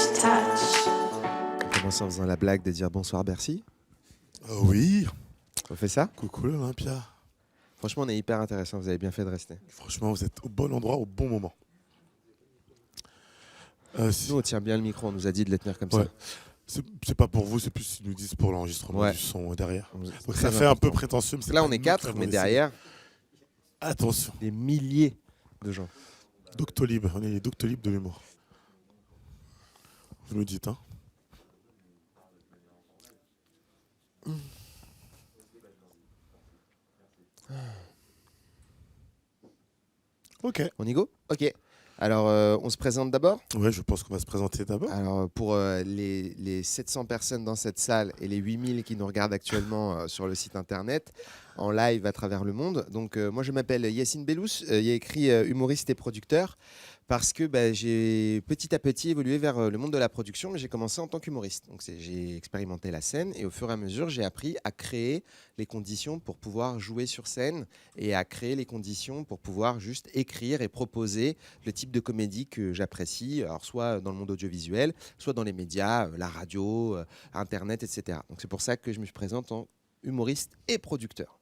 On commence en faisant la blague de dire bonsoir Bercy. Oui. On fait ça? Coucou l'Olympia. Franchement, on est hyper intéressant. Vous avez bien fait de rester. Franchement, vous êtes au bon endroit, au bon moment. Nous, on tient bien le micro. On nous a dit de le tenir comme Ouais. ça. C'est pas pour vous, c'est plus qu'ils nous disent pour l'enregistrement Ouais. du son derrière. Donc Très ça fait un peu important. prétentieux. Mais Là, pas on est nous 4, qui avons mais décidé. derrière, Attention. des milliers de gens. Doctolib, on est les Doctolib de l'humour. Vous me dites, hein. Ok. On y go? Ok. Alors, on se présente d'abord. Ouais, je pense qu'on va se présenter d'abord. Alors, pour les 700 personnes dans cette salle et les 8000 qui nous regardent actuellement sur le site internet, en live à travers le monde. Donc, moi, je m'appelle Yacine Bellous. Il y a écrit humoriste et producteur parce que j'ai petit à petit évolué vers le monde de la production, mais j'ai commencé en tant qu'humoriste. Donc, j'ai expérimenté la scène et au fur et à mesure, j'ai appris à créer les conditions pour pouvoir jouer sur scène et à créer les conditions pour pouvoir juste écrire et proposer le type de comédie que j'apprécie, alors soit dans le monde audiovisuel, soit dans les médias, la radio, Internet, etc. Donc c'est pour ça que je me présente en humoriste et producteur.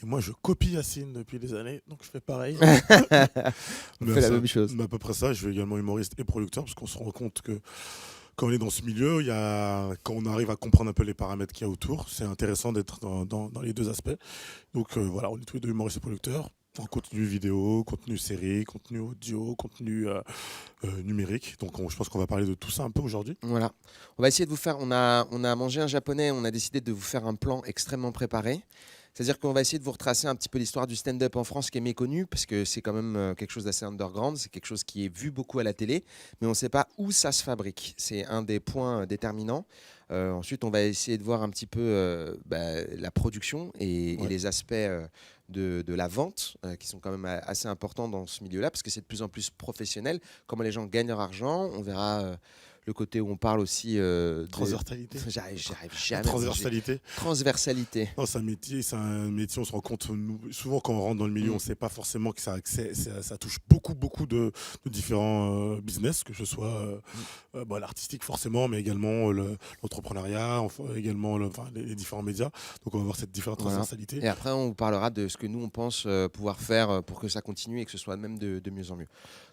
Et moi, je copie Yacine depuis des années, donc je fais pareil. On fait la même chose. Mais à peu près ça, je suis également humoriste et producteur, parce qu'on se rend compte que quand on est dans ce milieu, quand on arrive à comprendre un peu les paramètres qu'il y a autour, c'est intéressant d'être dans les deux aspects. Donc voilà, on est tous les deux humoristes et producteurs, en contenu vidéo, contenu série, contenu audio, contenu numérique. Donc je pense qu'on va parler de tout ça un peu aujourd'hui. Voilà. On va essayer de vous faire, on a mangé un japonais, on a décidé de vous faire un plan extrêmement préparé. C'est-à-dire qu'on va essayer de vous retracer un petit peu l'histoire du stand-up en France qui est méconnu, parce que c'est quand même quelque chose d'assez underground, c'est quelque chose qui est vu beaucoup à la télé, mais on ne sait pas où ça se fabrique. C'est un des points déterminants. Ensuite, on va essayer de voir un petit peu la production et les aspects de la vente, qui sont quand même assez importants dans ce milieu-là, parce que c'est de plus en plus professionnel. Comment les gens gagnent leur argent, on verra... le côté où on parle aussi Transversalité. J'arrive jamais. Transversalité. Transversalité. Non, c'est un métier, on se rend compte, souvent quand on rentre dans le milieu, on ne sait pas forcément que ça touche beaucoup de différents business, que ce soit l'artistique forcément, mais également l'entrepreneuriat, également les différents médias. Donc on va voir cette différente transversalité. Et après, on vous parlera de ce que nous, on pense pouvoir faire pour que ça continue et que ce soit même de mieux en mieux.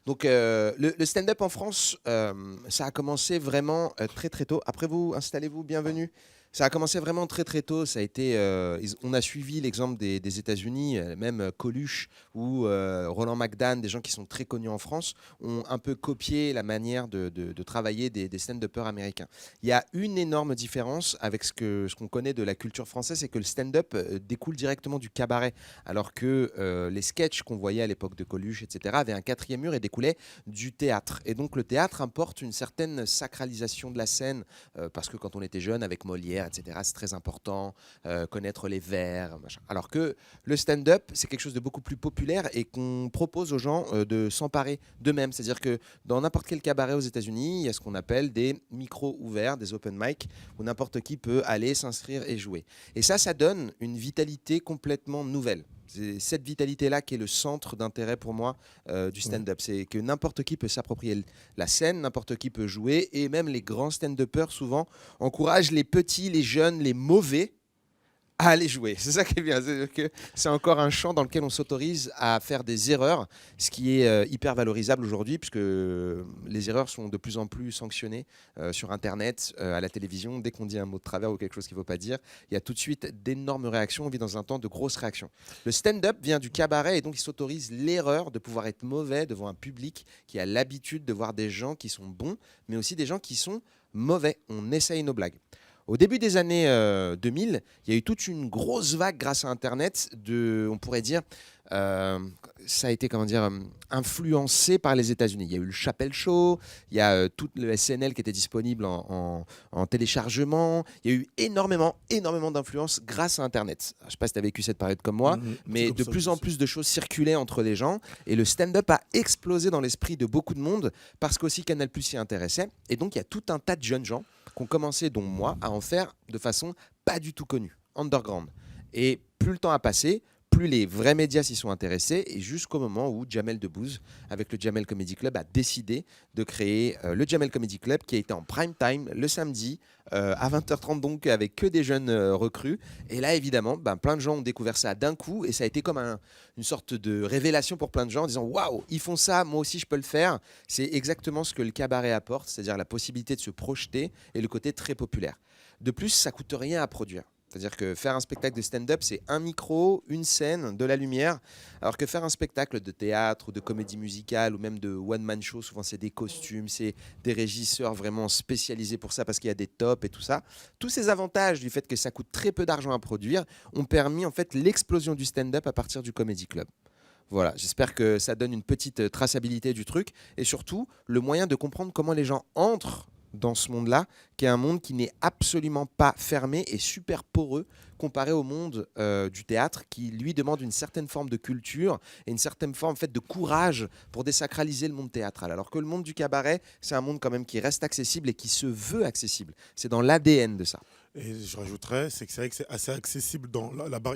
Donc le stand-up en France, ça a commencé vraiment très très tôt. Après vous, installez-vous, bienvenue. Ça a commencé vraiment très très tôt. Ça a été, on a suivi l'exemple des États-Unis, même Coluche ou Roland McDan, des gens qui sont très connus en France, ont un peu copié la manière de travailler des stand-uppers américains. Il y a une énorme différence avec ce qu'on connaît de la culture française, c'est que le stand-up découle directement du cabaret, alors que les sketchs qu'on voyait à l'époque de Coluche, etc., avaient un quatrième mur et découlaient du théâtre. Et donc le théâtre importe une certaine sacralisation de la scène, parce que quand on était jeune, avec Molière, etc., c'est très important, connaître les vers, machin. Alors que le stand-up, c'est quelque chose de beaucoup plus populaire et qu'on propose aux gens de s'emparer d'eux-mêmes. C'est-à-dire que dans n'importe quel cabaret aux États-Unis, il y a ce qu'on appelle des micros ouverts, des open mic, où n'importe qui peut aller s'inscrire et jouer. Et ça donne une vitalité complètement nouvelle. C'est cette vitalité-là qui est le centre d'intérêt pour moi du stand-up. C'est que n'importe qui peut s'approprier la scène, n'importe qui peut jouer, et même les grands stand-uppers souvent encouragent les petits, les jeunes, les mauvais à aller jouer. C'est ça qui est bien. C'est encore un champ dans lequel on s'autorise à faire des erreurs, ce qui est hyper valorisable aujourd'hui, puisque les erreurs sont de plus en plus sanctionnées sur Internet, à la télévision. Dès qu'on dit un mot de travers ou quelque chose qu'il ne faut pas dire, il y a tout de suite d'énormes réactions. On vit dans un temps de grosses réactions. Le stand-up vient du cabaret et donc il s'autorise l'erreur de pouvoir être mauvais devant un public qui a l'habitude de voir des gens qui sont bons, mais aussi des gens qui sont mauvais. On essaye nos blagues. Au début des années 2000, il y a eu toute une grosse vague grâce à Internet on pourrait dire, ça a été influencé par les États-Unis. Il y a eu le Chappelle Show, il y a tout le SNL qui était disponible en téléchargement. Il y a eu énormément d'influence grâce à Internet. Je ne sais pas si tu as vécu cette période comme moi, mais de plus en plus de choses circulaient entre les gens et le stand-up a explosé dans l'esprit de beaucoup de monde parce qu'aussi Canal+ s'y intéressait. Et donc, il y a tout un tas de jeunes gens qui ont commencé, dont moi, à en faire de façon pas du tout connue, underground. Et plus le temps a passé, plus les vrais médias s'y sont intéressés, et jusqu'au moment où Jamel Debbouze, avec le Jamel Comedy Club, a décidé de créer le Jamel Comedy Club, qui a été en prime time le samedi à 20h30, donc avec que des jeunes recrues. Et là, évidemment, plein de gens ont découvert ça d'un coup, et ça a été comme une sorte de révélation pour plein de gens, en disant waouh, ils font ça, moi aussi je peux le faire. C'est exactement ce que le cabaret apporte, c'est-à-dire la possibilité de se projeter et le côté très populaire. De plus, ça coûte rien à produire. C'est-à-dire que faire un spectacle de stand-up, c'est un micro, une scène, de la lumière. Alors que faire un spectacle de théâtre ou de comédie musicale ou même de one-man show, souvent c'est des costumes, c'est des régisseurs vraiment spécialisés pour ça parce qu'il y a des tops et tout ça. Tous ces avantages du fait que ça coûte très peu d'argent à produire ont permis en fait l'explosion du stand-up à partir du Comedy Club. Voilà, j'espère que ça donne une petite traçabilité du truc et surtout le moyen de comprendre comment les gens entrent dans ce monde-là, qui est un monde qui n'est absolument pas fermé et super poreux comparé au monde du théâtre, qui lui demande une certaine forme de culture et une certaine forme en fait, de courage pour désacraliser le monde théâtral. Alors que le monde du cabaret, c'est un monde quand même qui reste accessible et qui se veut accessible. C'est dans l'ADN de ça. Et je rajouterais, c'est que c'est vrai que c'est assez accessible dans la barre.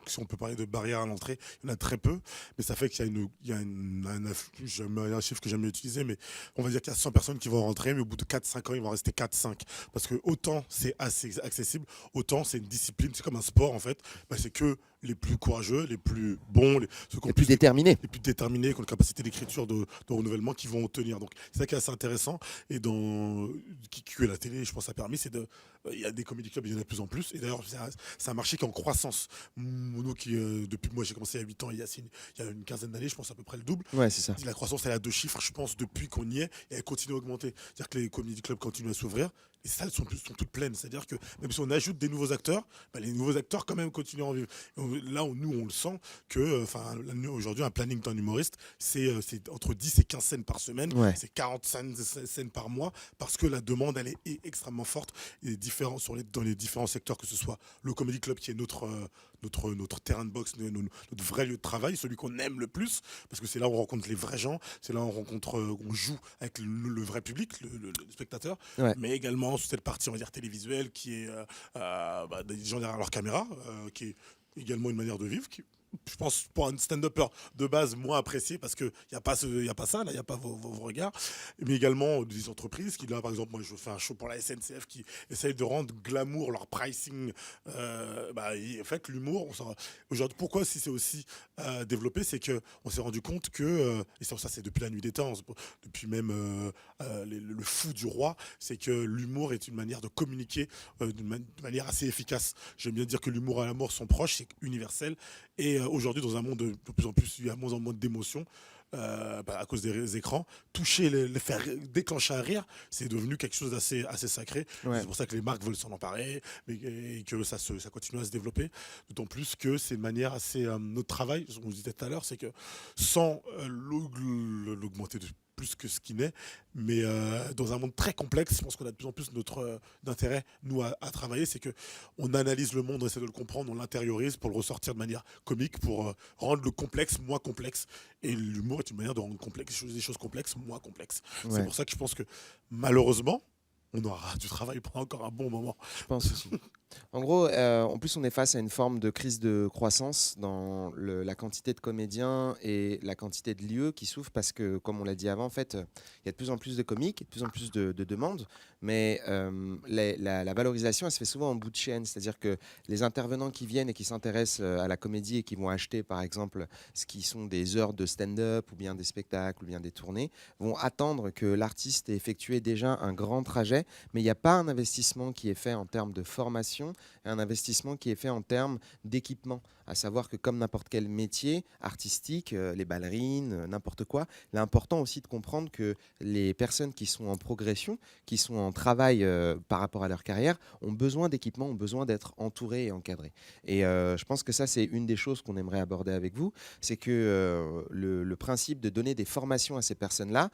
Si on peut parler de barrière à l'entrée, il y en a très peu, mais ça fait qu'il y a un chiffre que j'aime utiliser, mais on va dire qu'il y a 100 personnes qui vont rentrer, mais au bout de 4-5 ans, il va en rester 4-5. Parce que autant c'est assez accessible, autant c'est une discipline, c'est comme un sport en fait, c'est que les plus courageux, les plus bons, ceux qui ont Les plus déterminés. les plus déterminés, qui ont une capacité d'écriture, de renouvellement, qui vont tenir. Donc c'est ça qui est assez intéressant, et que la télé, je pense, a permis, c'est de... Il y a des comédie clubs, il y en a de plus en plus. Et d'ailleurs, c'est un marché qui est en croissance. Nous, depuis moi, j'ai commencé il y a 8 ans, il y a une quinzaine d'années, je pense à peu près le double. Ouais, c'est ça. La croissance, elle est à 2 chiffres, je pense, depuis qu'on y est, et elle continue à augmenter. C'est-à-dire que les comédie clubs continuent à s'ouvrir. Les salles sont toutes pleines. C'est-à-dire que même si on ajoute des nouveaux acteurs, les nouveaux acteurs quand même continuent à en vivre. Là, nous, on le sent que, aujourd'hui, un planning d'un humoriste, c'est entre 10 et 15 scènes par semaine. Ouais. C'est 40 scènes par mois, parce que la demande, elle est extrêmement forte. Et dans les différents secteurs, que ce soit le Comedy Club, qui est notre terrain de boxe, notre vrai lieu de travail, celui qu'on aime le plus, parce que c'est là où on rencontre les vrais gens, c'est là où on joue avec le vrai public, le spectateur, Ouais. mais également sur cette partie, on va dire, télévisuelle, qui est des gens derrière leur caméra, qui est également une manière de vivre, je pense, pour un stand-upper de base, moins apprécié, parce qu'il n'y a pas ça, là, il n'y a pas vos regards, mais également des entreprises qui, là, par exemple, moi, je fais un show pour la SNCF, qui essaye de rendre glamour leur pricing. En fait, l'humour, aujourd'hui, pourquoi, si c'est aussi développé, c'est qu'on s'est rendu compte que, et ça c'est depuis la nuit des temps, depuis même le fou du roi, c'est que l'humour est une manière de communiquer d'une manière assez efficace. J'aime bien dire que l'humour et l'amour sont proches, c'est universel. Et aujourd'hui, dans un monde de plus en plus, il y a moins en moins d'émotions à cause des écrans. Toucher, les faire déclencher un rire, c'est devenu quelque chose d'assez sacré. Ouais. C'est pour ça que les marques veulent s'en emparer, et que ça continue à se développer. D'autant plus que c'est une manière assez... notre travail, on vous disait tout à l'heure, c'est que sans l'augmenter de plus que ce qui n'est, mais dans un monde très complexe, je pense qu'on a de plus en plus d'intérêt, nous, à travailler, c'est qu'on analyse le monde, on essaie de le comprendre, on l'intériorise pour le ressortir de manière comique, pour rendre le complexe moins complexe. Et l'humour est une manière de rendre des choses complexes moins complexes. Ouais. C'est pour ça que je pense que, malheureusement, on aura du travail pendant encore un bon moment. Je pense aussi. En gros, en plus, on est face à une forme de crise de croissance dans la quantité de comédiens et la quantité de lieux qui s'ouvrent parce que, comme on l'a dit avant, en fait, il y a de plus en plus de comiques, de plus en plus de demandes, mais la valorisation, elle se fait souvent en bout de chaîne, c'est-à-dire que les intervenants qui viennent et qui s'intéressent à la comédie et qui vont acheter, par exemple, ce qui sont des heures de stand-up ou bien des spectacles ou bien des tournées, vont attendre que l'artiste ait effectué déjà un grand trajet, mais il n'y a pas un investissement qui est fait en termes de formation et un investissement qui est fait en termes d'équipement. À savoir que comme n'importe quel métier artistique, les ballerines, n'importe quoi, il est important aussi de comprendre que les personnes qui sont en progression, qui sont en travail par rapport à leur carrière, ont besoin d'équipement, ont besoin d'être entourées et encadrées. Et je pense que ça, c'est une des choses qu'on aimerait aborder avec vous, c'est que le principe de donner des formations à ces personnes-là,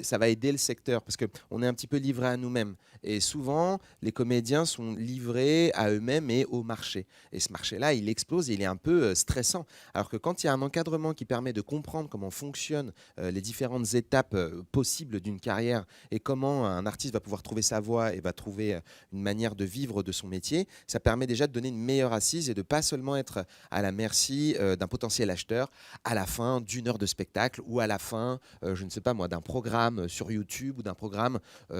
ça va aider le secteur, parce qu'on est un petit peu livré à nous-mêmes. Et souvent, les comédiens sont livrés à eux-mêmes et au marché. Et ce marché-là, il explose explose et il est un peu stressant. Alors que quand il y a un encadrement qui permet de comprendre comment fonctionnent les différentes étapes possibles d'une carrière et comment un artiste va pouvoir trouver sa voie et va trouver une manière de vivre de son métier, ça permet déjà de donner une meilleure assise et de pas seulement être à la merci d'un potentiel acheteur à la fin d'une heure de spectacle ou à la fin, je ne sais pas moi, d'un programme sur YouTube ou d'un programme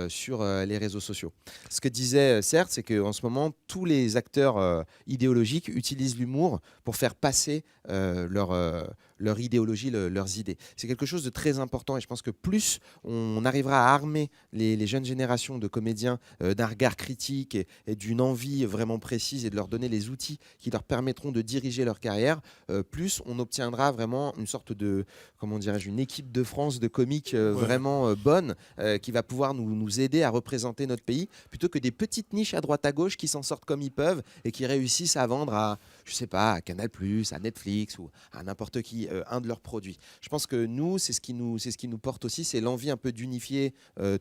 sur les réseaux sociaux. Ce que disait Certes, c'est qu'en ce moment, tous les acteurs idéologiques utilisent l'humour pour faire passer leur idéologie, leurs idées. C'est quelque chose de très important et je pense que plus on arrivera à armer les jeunes générations de comédiens d'un regard critique et d'une envie vraiment précise et de leur donner les outils qui leur permettront de diriger leur carrière, plus on obtiendra vraiment une sorte de, comment dirais-je, une équipe de France de comiques vraiment bonne qui va pouvoir nous aider à représenter notre pays plutôt que des petites niches à droite à gauche qui s'en sortent comme ils peuvent et qui réussissent à vendre à, je sais pas, à Canal+, à Netflix ou à n'importe qui un de leurs produits. Je pense que nous, c'est ce qui nous porte aussi, c'est l'envie un peu d'unifier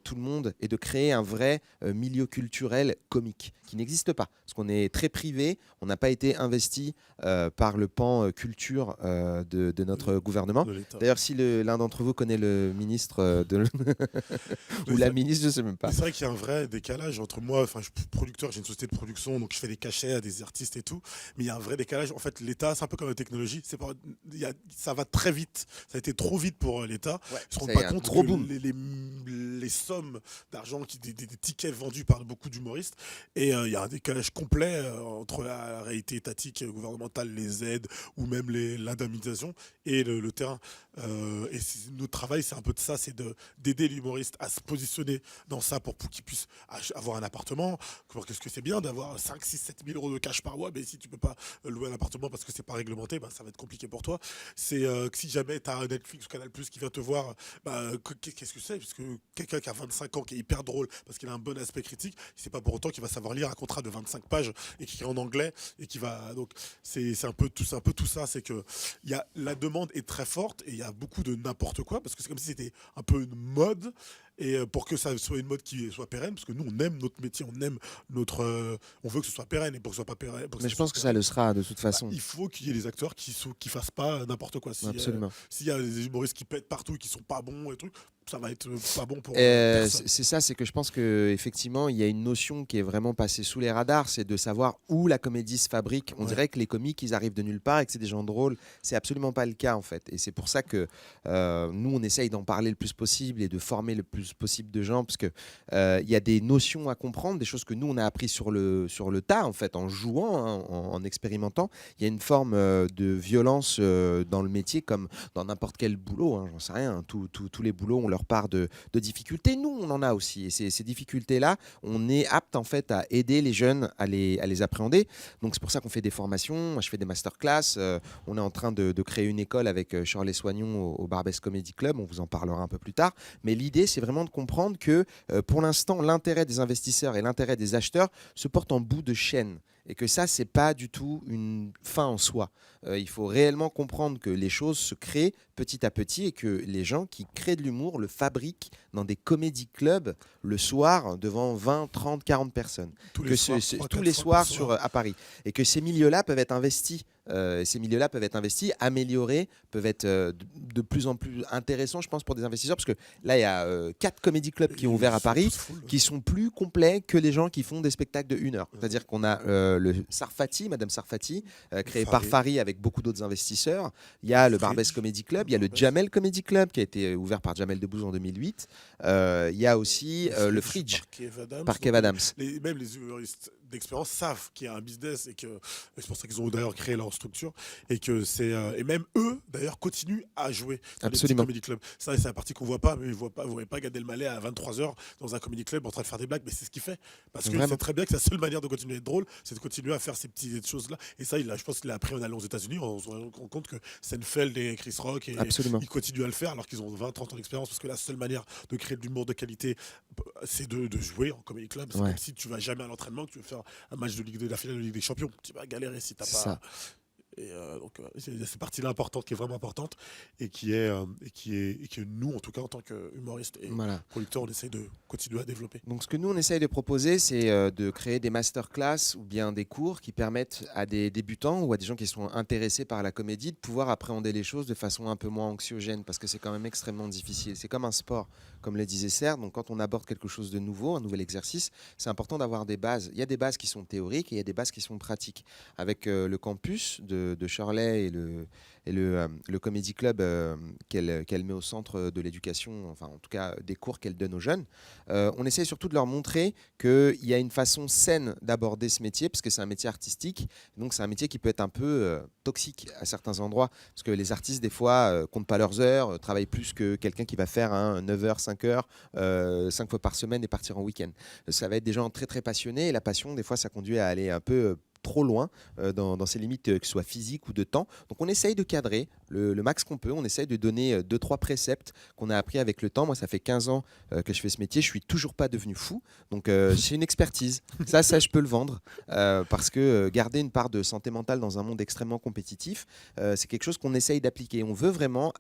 tout le monde et de créer un vrai milieu culturel comique qui n'existe pas. Parce qu'on est très privé, on n'a pas été investi par le pan culture de notre gouvernement. D'ailleurs, si l'un d'entre vous connaît le ministre ou la ministre, je ne sais même pas. C'est vrai qu'il y a un vrai décalage entre moi, enfin, je suis producteur, j'ai une société de production, donc je fais des cachets à des artistes et tout, mais il y a un vrai décalage. En fait, l'État, c'est un peu comme la technologie, ça va très vite, ça a été trop vite pour l'État. Ouais, Ils ne se rendent pas compte gros que boom. les sommes d'argent, des tickets vendus par beaucoup d'humoristes, et il y a un décalage complet entre la réalité étatique, gouvernementale, les aides ou même l'indemnisation et le terrain. Et notre travail, c'est un peu de ça, c'est d'aider l'humoriste à se positionner dans ça pour qu'il puisse avoir un appartement. Parce que c'est bien d'avoir 5, 6, 7 000 euros de cash par mois, mais si tu peux pas louer un appartement parce que c'est pas réglementé, bah, ça va être compliqué pour toi. C'est que si jamais tu as un Netflix ou Canal Plus qui vient te voir, bah, qu'est-ce que c'est? Parce que quelqu'un qui a 25 ans, qui est hyper drôle, parce qu'il a un bon aspect critique, c'est pas pour autant qu'il va savoir lire un contrat de 25 pages et qui est en anglais et qui va. Donc c'est un peu tout ça, c'est que la demande est très forte et il y a beaucoup de n'importe quoi, parce que c'est comme si c'était un peu une mode. Et pour que ça soit une mode qui soit pérenne, parce que nous on aime notre métier, on aime on veut que ce soit pérenne, et pour que ce soit pas pérenne. Mais je pense que ça le sera de toute façon. Il faut qu'il y ait des acteurs qui fassent pas n'importe quoi. Absolument. S'il y a des humoristes qui pètent partout et qui sont pas bons et trucs, ça va être pas bon pour personne. C'est ça, c'est que je pense qu'effectivement, il y a une notion qui est vraiment passée sous les radars, c'est de savoir où la comédie se fabrique. On dirait que les comiques, ils arrivent de nulle part et que c'est des gens drôles. C'est absolument pas le cas, en fait. Et c'est pour ça que nous, on essaye d'en parler le plus possible et de former le plus possible de gens, parce que il y a des notions à comprendre, des choses que nous, on a appris sur le tas, en fait, en jouant, hein, en expérimentant. Il y a une forme de violence dans le métier, comme dans n'importe quel boulot, hein, j'en sais rien. Tous les boulots ont leur part de difficultés. Nous, on en a aussi. Et ces difficultés-là, on est apte en fait à aider les jeunes à les appréhender. Donc c'est pour ça qu'on fait des formations. Je fais des masterclass. On est en train de créer une école avec Shirley Soignon au Barbès Comedy Club. On vous en parlera un peu plus tard. Mais l'idée, c'est vraiment de comprendre que pour l'instant, l'intérêt des investisseurs et l'intérêt des acheteurs se portent en bout de chaîne. Et que ça, c'est pas du tout une fin en soi. Il faut réellement comprendre que les choses se créent petit à petit et que les gens qui créent de l'humour le fabriquent dans des comédie clubs le soir devant 20, 30, 40 personnes. Tous les soirs à Paris. Et que ces milieux-là peuvent être investis. Améliorés, peuvent être de plus en plus intéressants, je pense, pour des investisseurs. Parce que là, il y a 4 comédie clubs qui ont ouvert à Paris, qui sont plus complets que les gens qui font des spectacles de 1 heure. C'est-à-dire qu'on a le Sarfati, Madame Sarfati, créé par Fari avec beaucoup d'autres investisseurs. Il y a le Barbès Comedy Club, il y a le Jamel Comedy Club qui a été ouvert par Jamel Debbouze en 2008. Il y a aussi le Fridge par Kev Adams. Même les humoristes d'expérience savent qu'il y a un business et que c'est pour ça qu'ils ont d'ailleurs créé leur structure et que et même eux d'ailleurs continuent à jouer dans les petits comedy clubs. Ça, c'est la partie qu'on voit pas, mais vous voyez pas Gad Elmaleh à 23h dans un comedy club en train de faire des blagues, mais c'est ce qu'il fait parce que c'est très bien que la seule manière de continuer à être drôle, c'est de continuer à faire ces petites choses là. Et ça, je pense qu'il a appris en allant aux États-Unis. On se rend compte que Seinfeld et Chris Rock ils continuent à le faire alors qu'ils ont 20-30 ans d'expérience, parce que la seule manière de créer de l'humour de qualité, c'est de jouer en comedy club. C'est comme si tu vas jamais à l'entraînement, que tu veux faire un match de la finale de Ligue des Champions, tu vas galérer si t'as pas. Et donc, c'est cette partie-là importante, qui est vraiment importante, et qui est nous, en tout cas, en tant qu'humoristes et Voilà. producteurs, on essaie de continuer à développer. Donc, ce que nous, on essaye de proposer, c'est de créer des masterclass ou bien des cours qui permettent à des débutants ou à des gens qui sont intéressés par la comédie de pouvoir appréhender les choses de façon un peu moins anxiogène, parce que c'est quand même extrêmement difficile. C'est comme un sport, comme le disait Serre. Donc, quand on aborde quelque chose de nouveau, un nouvel exercice, c'est important d'avoir des bases. Il y a des bases qui sont théoriques et il y a des bases qui sont pratiques. Avec le campus de Shirley et le Comedy Club qu'elle met au centre de l'éducation, enfin en tout cas des cours qu'elle donne aux jeunes, on essaie surtout de leur montrer qu'il y a une façon saine d'aborder ce métier, parce que c'est un métier artistique, donc c'est un métier qui peut être un peu toxique à certains endroits, parce que les artistes des fois comptent pas leurs heures, travaillent plus que quelqu'un qui va faire 9h, 5h, 5 fois par semaine et partir en week-end. Ça va être des gens très très passionnés, et la passion des fois ça conduit à aller un peu trop loin dans ses limites, que ce soit physique ou de temps. Donc on essaye de cadrer le max qu'on peut, on essaye de donner 2-3 préceptes qu'on a appris avec le temps. Moi, ça fait 15 ans que je fais ce métier, je suis toujours pas devenu fou, donc j'ai une expertise. Ça je peux le vendre, parce que garder une part de santé mentale dans un monde extrêmement compétitif, c'est quelque chose qu'on essaye d'appliquer. On veut vraiment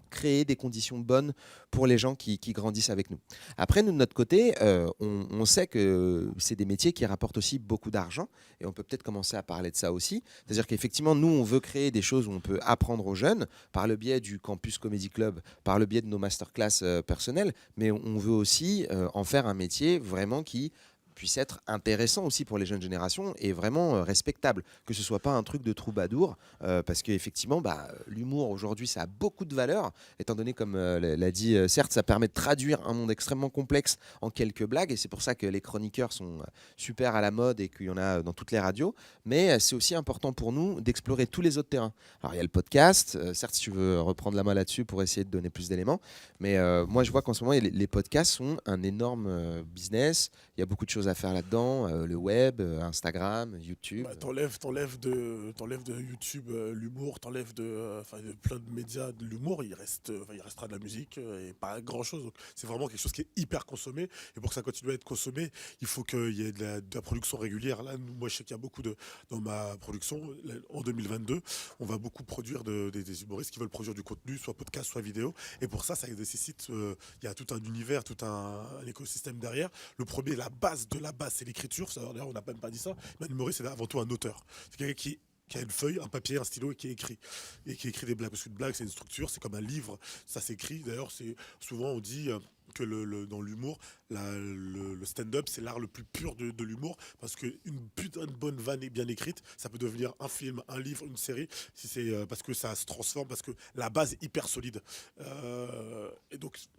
créer des conditions bonnes pour les gens qui grandissent avec nous. Après, nous, de notre côté, on sait que c'est des métiers qui rapportent aussi beaucoup d'argent, et on peut peut-être commencer à parler de ça aussi. C'est-à-dire qu'effectivement, nous, on veut créer des choses où on peut apprendre aux jeunes par le biais du Campus Comedy Club, par le biais de nos masterclass personnelles, mais on veut aussi en faire un métier vraiment qui puisse être intéressant aussi pour les jeunes générations et vraiment respectable, que ce soit pas un truc de troubadour, parce qu'effectivement, l'humour aujourd'hui, ça a beaucoup de valeur, étant donné, comme l'a dit, certes, ça permet de traduire un monde extrêmement complexe en quelques blagues, et c'est pour ça que les chroniqueurs sont super à la mode et qu'il y en a dans toutes les radios, mais c'est aussi important pour nous d'explorer tous les autres terrains. Alors, il y a le podcast, certes, si tu veux reprendre la main là-dessus pour essayer de donner plus d'éléments, mais moi, je vois qu'en ce moment, les podcasts sont un énorme business. Il y a beaucoup de choses à faire là-dedans, le web, Instagram, YouTube. T'enlèves de YouTube l'humour, de plein de médias de l'humour, il restera de la musique et pas grand-chose. Donc, c'est vraiment quelque chose qui est hyper consommé. Et pour que ça continue à être consommé, il faut qu'il y ait de la production régulière. Là, moi, je sais qu'il y a beaucoup dans ma production. En 2022, on va beaucoup produire des humoristes qui veulent produire du contenu, soit podcast, soit vidéo. Et pour ça nécessite, il y a tout un univers, tout un écosystème derrière. Le premier, la base de la base, c'est l'écriture. Ça, d'ailleurs, on n'a même pas dit ça. Mais un humoriste, c'est avant tout un auteur. C'est quelqu'un qui a une feuille, un papier, un stylo et qui écrit. Et qui écrit des blagues. Parce qu'une blague, c'est une structure, c'est comme un livre, ça s'écrit. D'ailleurs, souvent on dit que dans l'humour, le stand-up, c'est l'art le plus pur de l'humour, parce qu'une putain de bonne vanne est bien écrite, ça peut devenir un film, un livre, une série, si c'est parce que ça se transforme, parce que la base est hyper solide.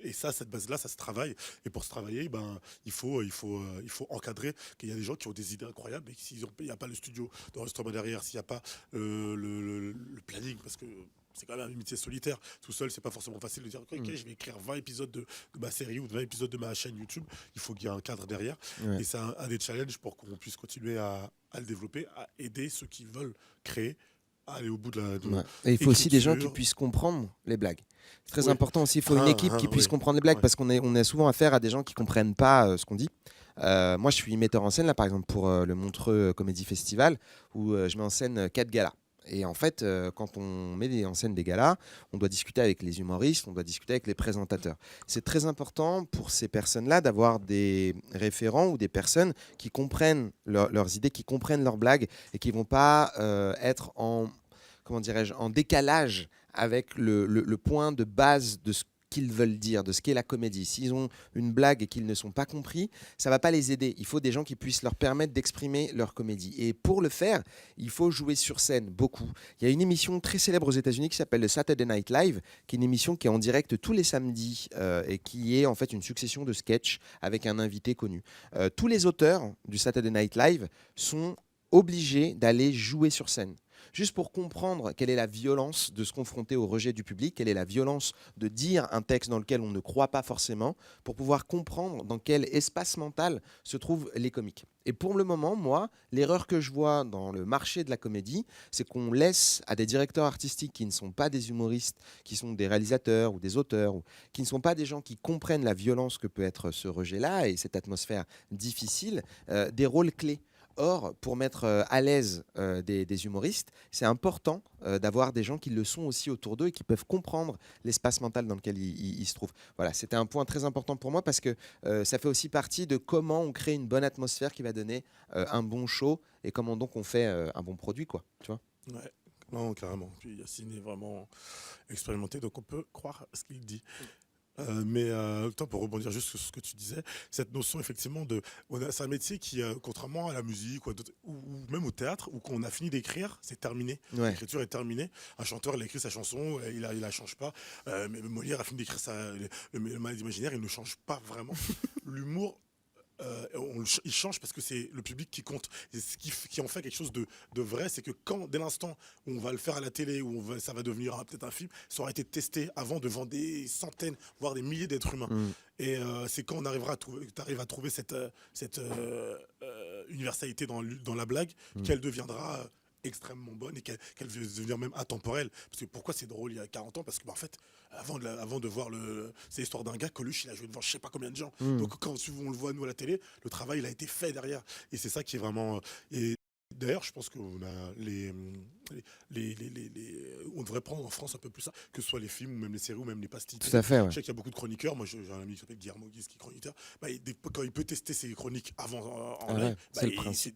Et ça, cette base-là, ça se travaille. Et pour se travailler, il faut encadrer, qu'il y a des gens qui ont des idées incroyables, mais s'il n'y a pas le studio d'enregistrement derrière, s'il n'y a pas le planning, parce que c'est quand même un métier solitaire. Tout seul, c'est pas forcément facile de dire ok, je vais écrire 20 épisodes de ma série ou 20 épisodes de ma chaîne YouTube. Il faut qu'il y ait un cadre derrière. Ouais. Et c'est un des challenges pour qu'on puisse continuer à le développer, à aider ceux qui veulent créer, à aller au bout de Ouais. Et il faut aussi des gens qui écriture. puissent comprendre les blagues. C'est très Oui. important aussi. Il faut une équipe qui puisse Oui. comprendre les blagues, Ouais. parce qu'on a souvent affaire à des gens qui comprennent pas ce qu'on dit. Moi, je suis metteur en scène, là, par exemple, pour le Montreux Comedy Festival, où je mets en scène 4 galas. Et en fait, quand on met en scène des galas, on doit discuter avec les humoristes, on doit discuter avec les présentateurs. C'est très important pour ces personnes-là d'avoir des référents ou des personnes qui comprennent leurs idées, qui comprennent leurs blagues et qui vont pas être comment dirais-je, en décalage avec le point de base de ce qu'ils veulent dire, de ce qu'est la comédie. S'ils ont une blague et qu'ils ne sont pas compris, ça va pas les aider. Il faut des gens qui puissent leur permettre d'exprimer leur comédie. Et pour le faire, il faut jouer sur scène, beaucoup. Il y a une émission très célèbre aux États-Unis qui s'appelle le Saturday Night Live, qui est une émission qui est en direct tous les samedis et qui est en fait une succession de sketchs avec un invité connu. Tous les auteurs du Saturday Night Live sont obligés d'aller jouer sur scène, juste pour comprendre quelle est la violence de se confronter au rejet du public, quelle est la violence de dire un texte dans lequel on ne croit pas forcément, pour pouvoir comprendre dans quel espace mental se trouvent les comiques. Et pour le moment, moi, l'erreur que je vois dans le marché de la comédie, c'est qu'on laisse à des directeurs artistiques qui ne sont pas des humoristes, qui sont des réalisateurs ou des auteurs, ou qui ne sont pas des gens qui comprennent la violence que peut être ce rejet-là et cette atmosphère difficile, des rôles clés. Or, pour mettre à l'aise des humoristes, c'est important d'avoir des gens qui le sont aussi autour d'eux et qui peuvent comprendre l'espace mental dans lequel ils se trouvent. Voilà, c'était un point très important pour moi parce que ça fait aussi partie de comment on crée une bonne atmosphère qui va donner un bon show et comment donc on fait un bon produit, quoi. Tu vois. Ouais. Non, carrément. Puis Yacine est vraiment expérimenté, donc on peut croire ce qu'il dit. Mais toi, pour rebondir juste sur ce que tu disais, cette notion effectivement c'est un métier qui, contrairement à la musique ou même au théâtre, où qu'on a fini d'écrire, c'est terminé. Ouais. L'écriture est terminée. Un chanteur, il a écrit sa chanson, il la change pas. Mais Molière a fini d'écrire le Malade imaginaire, il ne change pas vraiment. L'humour, il change parce que c'est le public qui compte. Et ce qui en fait quelque chose de vrai, c'est que dès l'instant où on va le faire à la télé, ça va devenir peut-être un film, ça aura été testé avant devant des centaines, voire des milliers d'êtres humains. Et c'est quand on arrivera à trouver cette universalité dans la blague qu'elle deviendra extrêmement bonne et qu'elle va devenir même atemporelle. Parce que pourquoi c'est drôle il y a 40 ans? Parce que en fait, avant de voir c'est l'histoire d'un gars, Coluche, il a joué devant je sais pas combien de gens. Donc quand on le voit nous à la télé, le travail il a été fait derrière. Et c'est ça qui est vraiment... Et d'ailleurs, je pense qu'on a on devrait prendre en France un peu plus ça, que ce soit les films, ou même les séries, ou même les pastilles. Tout à fait. Ouais. Je sais qu'il y a beaucoup de chroniqueurs. Moi, j'ai un ami qui s'appelle Guillermo Guise qui est chroniqueur. Quand il peut tester ses chroniques avant en live,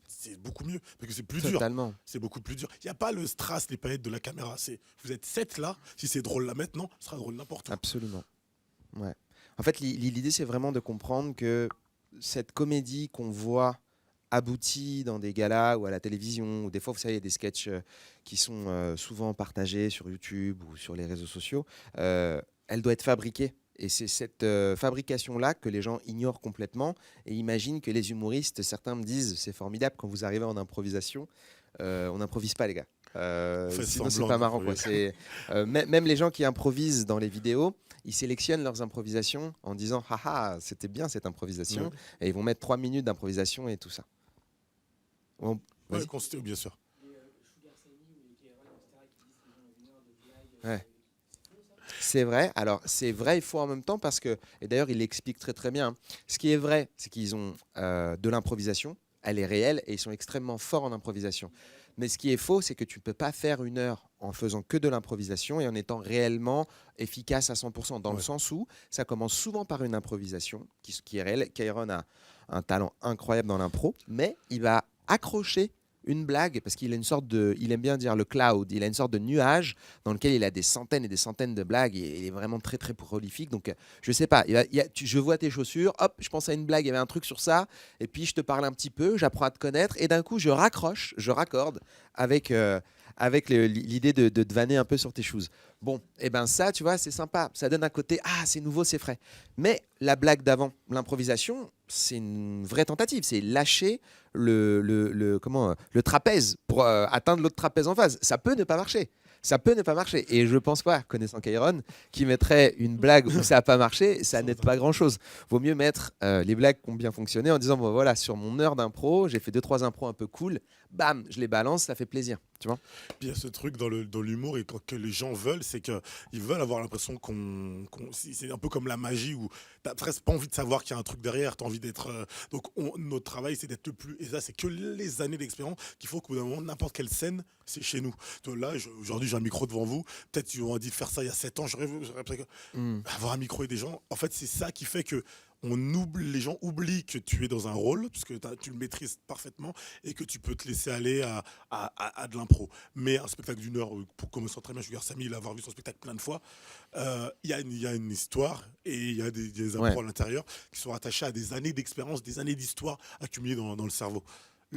c'est beaucoup mieux. Parce que c'est plus Totalement. dur. C'est beaucoup plus dur. Il n'y a pas le strass, les paillettes de la caméra. Vous êtes 7 là. Si c'est drôle là maintenant, ce sera drôle n'importe où. Absolument. Ouais. En fait, l'idée, c'est vraiment de comprendre que cette comédie qu'on voit aboutie dans des galas ou à la télévision, ou des fois, vous savez, il y a des sketchs qui sont souvent partagés sur YouTube ou sur les réseaux sociaux, elle doit être fabriquée. Et c'est cette fabrication-là que les gens ignorent complètement et imaginent que les humoristes, certains me disent, c'est formidable, quand vous arrivez en improvisation, on n'improvise pas, les gars. Sinon, c'est pas marrant, quoi. Même les gens qui improvisent dans les vidéos, ils sélectionnent leurs improvisations en disant haha, c'était bien cette improvisation, et ils vont mettre 3 minutes d'improvisation et tout ça. Bon, bien sûr. Ouais. C'est vrai. Alors, c'est vrai et faux en même temps parce que, et d'ailleurs, il l'explique très très bien. Ce qui est vrai, c'est qu'ils ont de l'improvisation, elle est réelle et ils sont extrêmement forts en improvisation. Mais ce qui est faux, c'est que tu ne peux pas faire 1 heure en faisant que de l'improvisation et en étant réellement efficace à 100%. Dans le sens où ça commence souvent par une improvisation qui est réelle. Kairon a un talent incroyable dans l'impro, mais il va accrocher une blague parce qu'il a une sorte il aime bien dire le cloud, il a une sorte de nuage dans lequel il a des centaines et des centaines de blagues et il est vraiment très très prolifique. Donc je sais pas, je vois tes chaussures, hop, je pense à une blague, il y avait un truc sur ça et puis je te parle un petit peu, j'apprends à te connaître et d'un coup je raccorde avec l'idée de te vanner un peu sur tes choses. Bon, et ben ça, tu vois, c'est sympa. Ça donne un côté, c'est nouveau, c'est frais. Mais la blague d'avant, l'improvisation, c'est une vraie tentative. C'est lâcher le trapèze pour atteindre l'autre trapèze en face. Ça peut ne pas marcher. Et je pense pas, connaissant Kairon, qui mettrait une blague où ça n'a pas marché, ça n'aide pas grand-chose. Vaut mieux mettre les blagues qui ont bien fonctionné en disant, bon, voilà, sur mon heure d'impro, j'ai fait 2-3 impros un peu cool, bam, je les balance, ça fait plaisir. Tu vois. Puis il y a ce truc dans l'humour et que les gens veulent, c'est qu'ils veulent avoir l'impression c'est un peu comme la magie où t'as presque pas envie de savoir qu'il y a un truc derrière, t'as envie d'être... donc notre travail, c'est d'être le plus... Et ça, c'est que les années d'expérience qu'il faut qu'au bout d'un moment, n'importe quelle scène, c'est chez nous. Donc là, aujourd'hui, j'ai un micro devant vous. Peut-être qu'ils m'ont dit de faire ça il y a 7 ans. Avoir un micro et des gens, en fait, c'est ça qui fait que les gens oublient que tu es dans un rôle, parce que tu le maîtrises parfaitement, et que tu peux te laisser aller à de l'impro. Mais un spectacle d'1 heure, pour commencer très bien, je regarde Samy, l'avoir vu son spectacle plein de fois, il y a une histoire, et il y a des impros à l'intérieur, qui sont attachés à des années d'expérience, des années d'histoire accumulées dans le cerveau.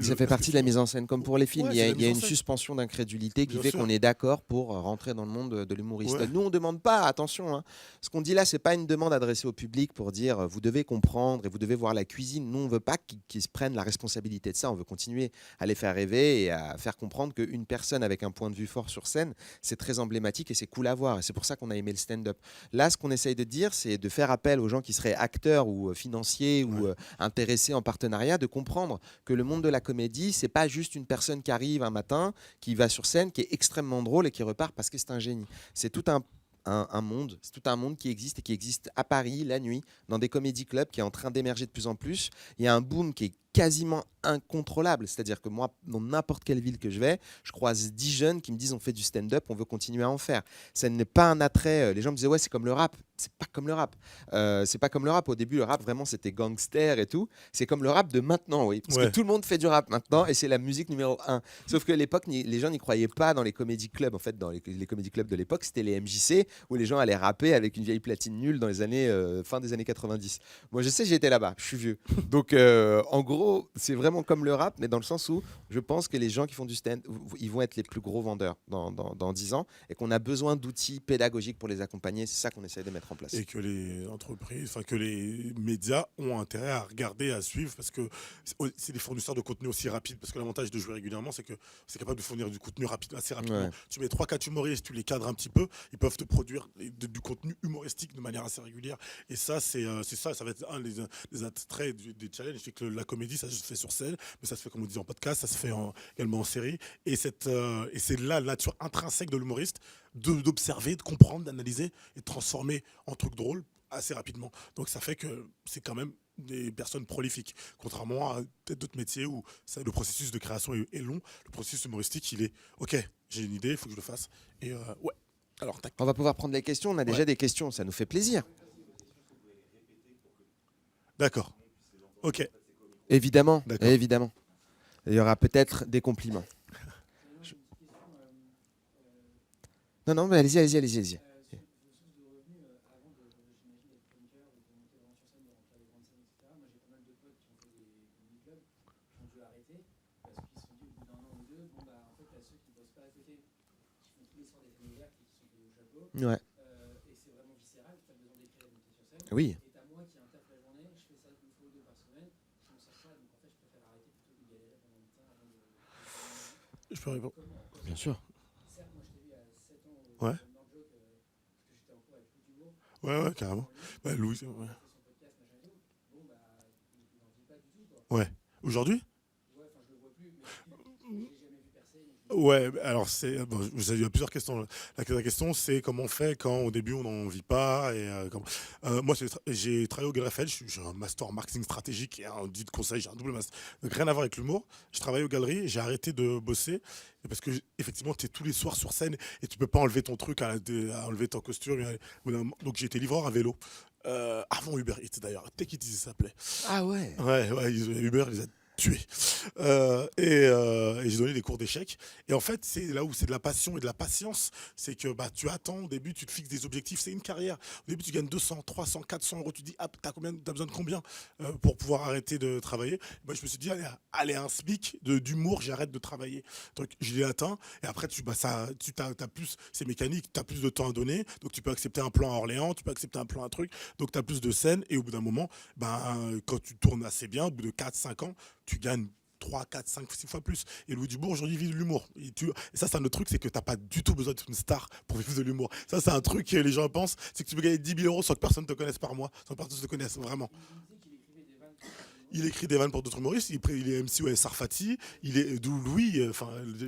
Ça fait partie de la mise en scène, comme pour les films. Il y a une suspension d'incrédulité qui fait qu'on est d'accord pour rentrer dans le monde de l'humoriste. Nous, on ne demande pas, attention, ce qu'on dit là, ce n'est pas une demande adressée au public pour dire vous devez comprendre et vous devez voir la cuisine. Nous, on ne veut pas qu'ils se prennent la responsabilité de ça. On veut continuer à les faire rêver et à faire comprendre qu'une personne avec un point de vue fort sur scène, c'est très emblématique et c'est cool à voir. Et c'est pour ça qu'on a aimé le stand-up. Là, ce qu'on essaye de dire, c'est de faire appel aux gens qui seraient acteurs ou financiers ou intéressés en partenariat, de comprendre que le monde de la comédie, c'est pas juste une personne qui arrive un matin, qui va sur scène, qui est extrêmement drôle et qui repart parce que c'est un génie. C'est tout un monde, c'est tout un monde qui existe à Paris la nuit, dans des comédie clubs qui est en train d'émerger de plus en plus. Il y a un boom qui est quasiment incontrôlable. C'est-à-dire que moi, dans n'importe quelle ville que je vais, je croise 10 jeunes qui me disent on fait du stand-up, on veut continuer à en faire. Ça n'est pas un attrait. Les gens me disaient ouais, c'est comme le rap. C'est pas comme le rap. C'est pas comme le rap. Au début, le rap, vraiment, c'était gangster et tout. C'est comme le rap de maintenant, oui. Parce que tout le monde fait du rap maintenant et c'est la musique numéro un. Sauf que à l'époque, les gens n'y croyaient pas dans les comédie clubs. En fait, dans les comédie clubs de l'époque, c'était les MJC où les gens allaient rapper avec une vieille platine nulle dans les années, fin des années 90. Moi, je sais, j'étais là-bas. Je suis vieux. Donc, en gros, c'est vraiment comme le rap, mais dans le sens où je pense que les gens qui font du stand, ils vont être les plus gros vendeurs dans 10 ans et qu'on a besoin d'outils pédagogiques pour les accompagner. C'est ça qu'on essaie de mettre en place. Et que les entreprises, enfin que les médias ont intérêt à regarder, à suivre, parce que c'est des fournisseurs de contenu aussi rapides. Parce que l'avantage de jouer régulièrement, c'est que c'est capable de fournir du contenu assez rapidement. Ouais. Tu mets 3-4 humoristes, tu les cadres un petit peu, ils peuvent te produire du contenu humoristique de manière assez régulière. Et ça, ça va être un des attraits des challenges. C'est que la comédie, ça se fait sur scène, mais ça se fait, comme on dit, en podcast, ça se fait également en série. Et c'est là la nature intrinsèque de l'humoriste d'observer, de comprendre, d'analyser et de transformer en truc drôle assez rapidement. Donc ça fait que c'est quand même des personnes prolifiques, contrairement à peut-être d'autres métiers où le processus de création est long. Le processus humoristique, il est ok, j'ai une idée, il faut que je le fasse. Et ouais. Alors, tac. On va pouvoir prendre les questions. On a déjà des questions, ça nous fait plaisir. D'accord. Ok. Évidemment, évidemment. Il y aura peut-être des compliments. Non, mais allez-y. Ouais. Et c'est vraiment viscéral, tu as besoin d'écrire et de monter sur scène. Oui. Et t'as moi qui a un taf la journée, je fais ça 1 fois ou 2 par semaine, je m'en sors pas, donc en fait je préfère arrêter plutôt que de galérer pendant le temps avant de... Je peux répondre. Bien sûr. Certes, moi je t'ai vu à 7 ans au Nordjoke, parce que j'étais en cours avec Louis Dubourg. Ouais, carrément. Bah, Louis, ouais. Bon, bah, il n'en vit pas du tout, quoi. Ouais. Aujourd'hui ? Ouais, enfin je le vois plus, mais je l'ai jamais vu percer. Ouais, alors vous avez eu plusieurs questions. La question, c'est comment on fait quand au début on n'en vit pas. Moi, j'ai travaillé au Galerie, j'ai un master en marketing stratégique et un dit de conseil, j'ai un double master. Donc rien à voir avec l'humour. Je travaillais aux galeries, j'ai arrêté de bosser parce que effectivement, tu es tous les soirs sur scène et tu peux pas enlever ton truc, à enlever ton costume. Donc j'ai été livreur à vélo. Avant Uber Eats d'ailleurs, Take It Easy ça s'appelait. Ah ouais. Ouais, Uber les a tué. Et j'ai donné des cours d'échecs. Et en fait, c'est là où c'est de la passion et de la patience. C'est que tu attends, au début, tu te fixes des objectifs. C'est une carrière. Au début, tu gagnes 200, 300, 400 euros. Tu te dis, ah, t'as besoin de combien pour pouvoir arrêter de travailler. Moi, je me suis dit, allez, un SMIC d'humour, j'arrête de travailler. Donc, je l'ai atteint. Et après, t'as plus, c'est mécanique, tu as plus de temps à donner. Donc, tu peux accepter un plan à Orléans, tu peux accepter un plan à un truc. Donc, tu as plus de scènes. Et au bout d'un moment, quand tu tournes assez bien, au bout de 4-5 ans, tu gagnes 3, 4, 5, 6 fois plus. Et Louis Dubourg, aujourd'hui, vit de l'humour. Et ça, c'est un autre truc, c'est que tu n'as pas du tout besoin d'être une star pour vivre de l'humour. Ça, c'est un truc que les gens pensent, c'est que tu peux gagner 10 000 euros sans que personne ne te connaisse par mois, sans que personne ne te connaisse, vraiment. Il écrit des vannes pour d'autres humoristes. Il est MC Sarfati. Il est d'où Louis.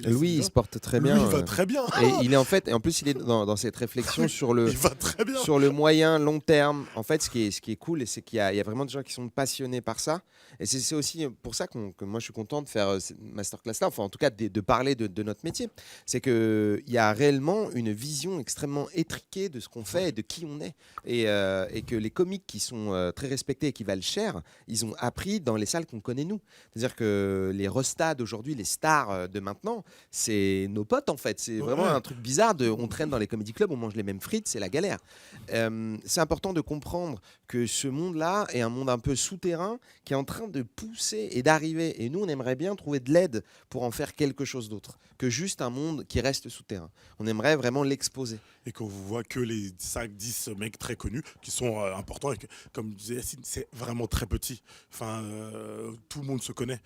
Louis, il se porte très bien. Louis, il va très bien. Et il est en fait, et en plus, il est dans cette réflexion sur le. Il va très bien. Sur le moyen, long terme. En fait, ce qui est cool, c'est qu'il y a vraiment des gens qui sont passionnés par ça. Et c'est aussi pour ça que moi, je suis content de faire cette masterclass-là. Enfin, en tout cas, de parler de notre métier. C'est qu'il y a réellement une vision extrêmement étriquée de ce qu'on fait et de qui on est. Et que les comiques qui sont très respectés et qui valent cher, ils ont appris dans les salles qu'on connaît nous. C'est-à-dire que les restas d'aujourd'hui, les stars de maintenant, c'est nos potes en fait. C'est vraiment un truc bizarre. On traîne dans les comédie clubs, on mange les mêmes frites, c'est la galère. C'est important de comprendre que ce monde-là est un monde un peu souterrain qui est en train de pousser et d'arriver. Et nous, on aimerait bien trouver de l'aide pour en faire quelque chose d'autre que juste un monde qui reste souterrain. On aimerait vraiment l'exposer. Et qu'on voit que les 5-10 mecs très connus qui sont importants. Et que, comme disait Yacine, c'est vraiment très petit. Enfin, tout le monde se connaît.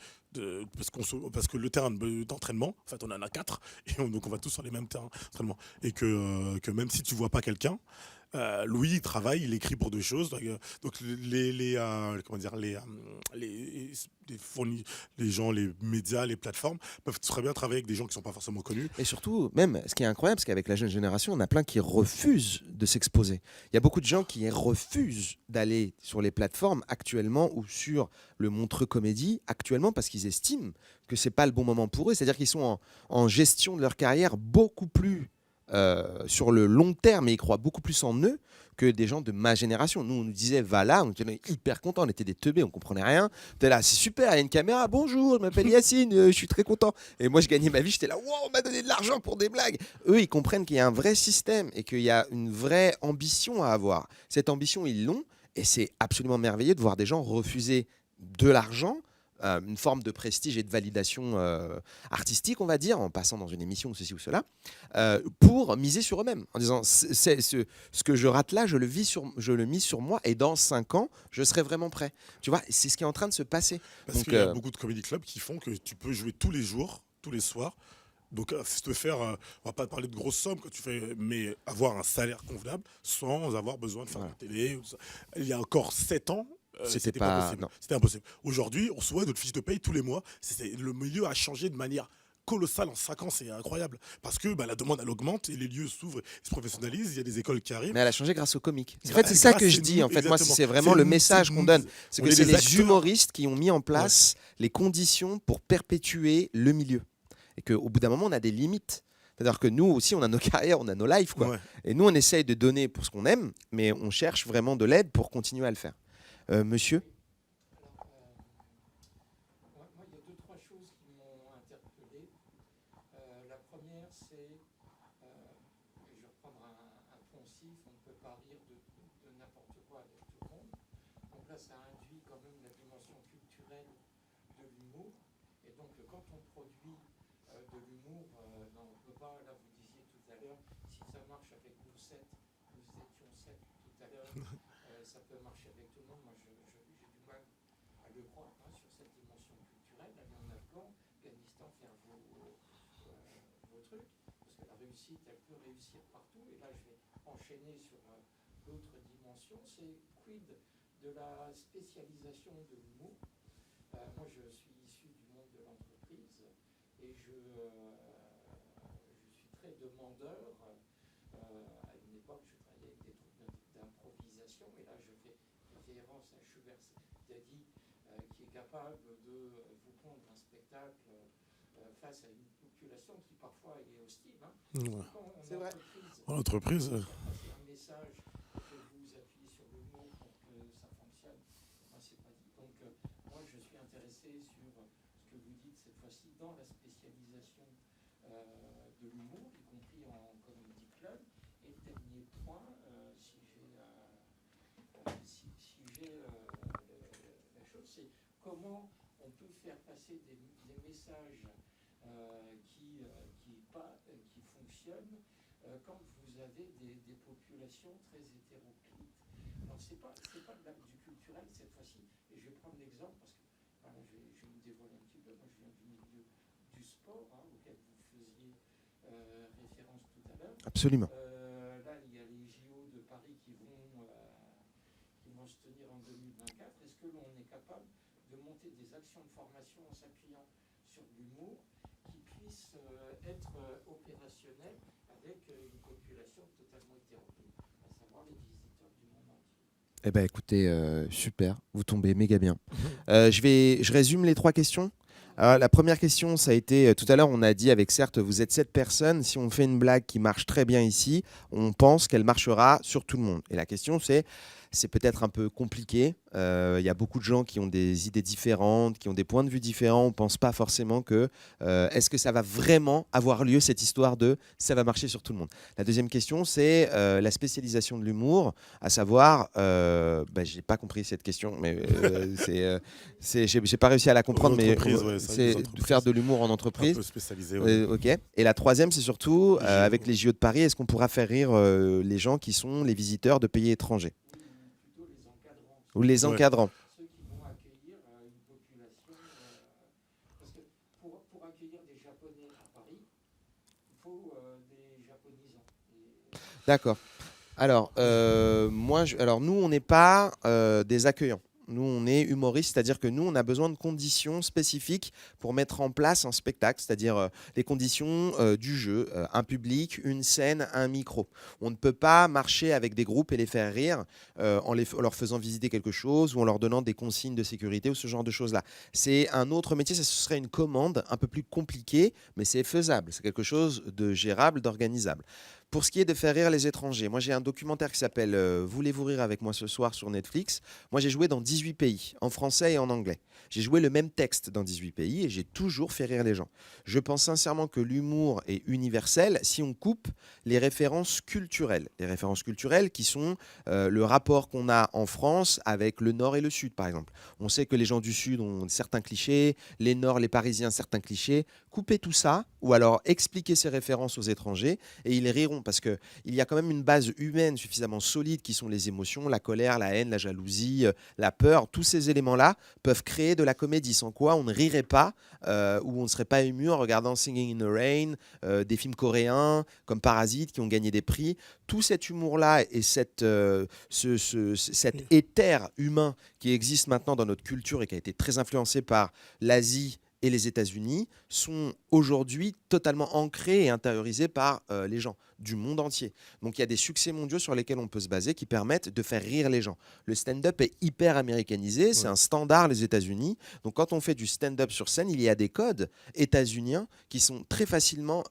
Parce que le terrain d'entraînement, en fait, on en a 4. Et donc, on va tous sur les mêmes terrains d'entraînement. Et que même si tu ne vois pas quelqu'un, Louis, il travaille, il écrit pour deux choses. Donc comment dire, les, les gens, les médias, les plateformes peuvent très bien travailler avec des gens qui ne sont pas forcément connus. Et surtout, même, ce qui est incroyable, c'est qu'avec la jeune génération, on a plein qui refusent de s'exposer. Il y a beaucoup de gens qui refusent d'aller sur les plateformes actuellement ou sur le Montreux Comédie actuellement parce qu'ils estiment que c'est pas le bon moment pour eux. C'est-à-dire qu'ils sont en gestion de leur carrière beaucoup plus sur le long terme et ils croient beaucoup plus en eux que des gens de ma génération. Nous, on nous disait, va là, on était hyper contents, on était des teubés, on comprenait rien. T'es là, c'est super, il y a une caméra, bonjour, je m'appelle Yacine, je suis très content. Et moi, je gagnais ma vie, j'étais là, wow, on m'a donné de l'argent pour des blagues. Eux, ils comprennent qu'il y a un vrai système et qu'il y a une vraie ambition à avoir. Cette ambition, ils l'ont et c'est absolument merveilleux de voir des gens refuser de l'argent, une forme de prestige et de validation artistique, on va dire, en passant dans une émission ou ceci ou cela, pour miser sur eux-mêmes, en disant ce que je rate là, je le mise sur moi, et dans 5 ans, je serai vraiment prêt. Tu vois, c'est ce qui est en train de se passer. Parce qu'il y a beaucoup de comedy clubs qui font que tu peux jouer tous les jours, tous les soirs. Donc, te faire, on va pas parler de grosses sommes que tu fais, mais avoir un salaire convenable sans avoir besoin de faire de la télé. Il y a encore 7 ans, c'était pas possible. C'était impossible. Aujourd'hui, on se voit notre fiche de paye tous les mois. Le milieu a changé de manière colossale en 5 ans, c'est incroyable. Parce que la demande, elle augmente et les lieux s'ouvrent, se professionnalisent, il y a des écoles qui arrivent. Mais elle a changé grâce aux comiques. En fait, c'est ça que je dis. En fait, moi, c'est vraiment le message qu'on donne. C'est que c'est les humoristes qui ont mis en place les conditions pour perpétuer le milieu. Et qu'au bout d'un moment, on a des limites. C'est-à-dire que nous aussi, on a nos carrières, on a nos lives, quoi. Et nous, on essaye de donner pour ce qu'on aime, mais on cherche vraiment de l'aide pour continuer à le faire. Monsieur ? Moi, il y a 2-3 choses qui m'ont interpellé. La première, c'est, et je vais reprendre un poncif, on ne peut pas rire de n'importe quoi avec tout le monde. Donc là, ça induit quand même la dimension culturelle de l'humour. Et donc, quand on produit de l'humour, on ne peut pas, là, vous disiez tout à l'heure, si ça marche avec nous 7, nous étions 7 tout à l'heure, ça peut marcher avec tout le monde. Moi, j'ai du mal à le croire sur cette dimension culturelle. Aller en Afghan, Afghanistan, faire vos trucs, parce que la réussite, elle peut réussir partout. Et là, je vais enchaîner sur l'autre dimension, c'est quid de la spécialisation de l'humour. Moi, je suis issu du monde de l'entreprise et je suis très demandeur. À une époque, je travaillais avec des troupes d'improvisation, et là, je fais référence à Schubert Daddy, qui est capable de vous prendre un spectacle face à une population qui parfois est hostile. C'est vrai. En entreprise. C'est un message que vous appuyez sur le mot pour que ça fonctionne. Moi, c'est pas dit. Donc, moi, je suis intéressé sur ce que vous dites cette fois-ci dans la spécialisation de l'humour, y compris en comedy club. Et dernier point, si j'ai la chose, c'est comment on peut faire passer des messages qui fonctionnent quand vous avez des populations très hétéroclites. Alors, c'est pas du culturel cette fois-ci, et je vais prendre l'exemple parce que voilà, je vais me dévoiler un petit peu. Moi, je viens du milieu du sport, auquel vous faisiez référence tout à l'heure. Absolument. Là, il y a les JO de Paris qui vont se tenir en 2024. Est-ce que l'on est capable de monter des actions de formation en s'appuyant sur l'humour qui puissent être opérationnelles avec une population totalement hétéroclite, à savoir les visiteurs du monde entier? Eh ben, écoutez, super, vous tombez méga bien. Je résume les 3 questions. Alors, la première question, ça a été, tout à l'heure, on a dit avec certes, vous êtes 7 personnes, si on fait une blague qui marche très bien ici, on pense qu'elle marchera sur tout le monde. Et la question, c'est peut-être un peu compliqué. Il y a beaucoup de gens qui ont des idées différentes, qui ont des points de vue différents. On ne pense pas forcément que est-ce que ça va vraiment avoir lieu, cette histoire de ça va marcher sur tout le monde. La deuxième question, c'est la spécialisation de l'humour, à savoir, je n'ai pas compris cette question, mais j'ai pas réussi à la comprendre, mais c'est faire de l'humour en entreprise. Un peu spécialisé. Ok. Et la troisième, c'est surtout, avec les JO de Paris, est-ce qu'on pourra faire rire les gens qui sont les visiteurs de pays étrangers ? Ou les encadrants. Ceux qui vont accueillir une population. Parce que pour accueillir des Japonais à Paris, il faut des japonisants. D'accord. Alors, alors nous, on n'est pas des accueillants. Nous, on est humoristes, c'est-à-dire que nous, on a besoin de conditions spécifiques pour mettre en place un spectacle, c'est-à-dire les conditions du jeu, un public, une scène, un micro. On ne peut pas marcher avec des groupes et les faire rire en leur faisant visiter quelque chose ou en leur donnant des consignes de sécurité ou ce genre de choses-là. C'est un autre métier, ça ce serait une commande un peu plus compliquée, mais c'est faisable. C'est quelque chose de gérable, d'organisable. Pour ce qui est de faire rire les étrangers, moi j'ai un documentaire qui s'appelle Voulez-vous rire avec moi ce soir sur Netflix. Moi j'ai joué dans 18 pays, en français et en anglais. J'ai joué le même texte dans 18 pays et j'ai toujours fait rire les gens. Je pense sincèrement que l'humour est universel si on coupe les références culturelles. Les références culturelles qui sont le rapport qu'on a en France avec le Nord et le Sud par exemple. On sait que les gens du Sud ont certains clichés, les Nord, les Parisiens certains clichés. Coupez tout ça ou alors expliquez ces références aux étrangers et ils riront parce qu'il y a quand même une base humaine suffisamment solide qui sont les émotions, la colère, la haine, la jalousie, la peur. Tous ces éléments-là peuvent créer de la comédie sans quoi on ne rirait pas ou on ne serait pas ému en regardant Singing in the Rain, des films coréens comme Parasite qui ont gagné des prix. Tout cet humour-là et cet éther humain qui existe maintenant dans notre culture et qui a été très influencé par l'Asie et les États-Unis sont aujourd'hui totalement ancrés et intériorisés par les gens du monde entier. Donc il y a des succès mondiaux sur lesquels on peut se baser qui permettent de faire rire les gens. Le stand-up est hyper américanisé, c'est un standard les États-Unis. Donc quand on fait du stand-up sur scène, il y a des codes états-uniens qui sont très facilement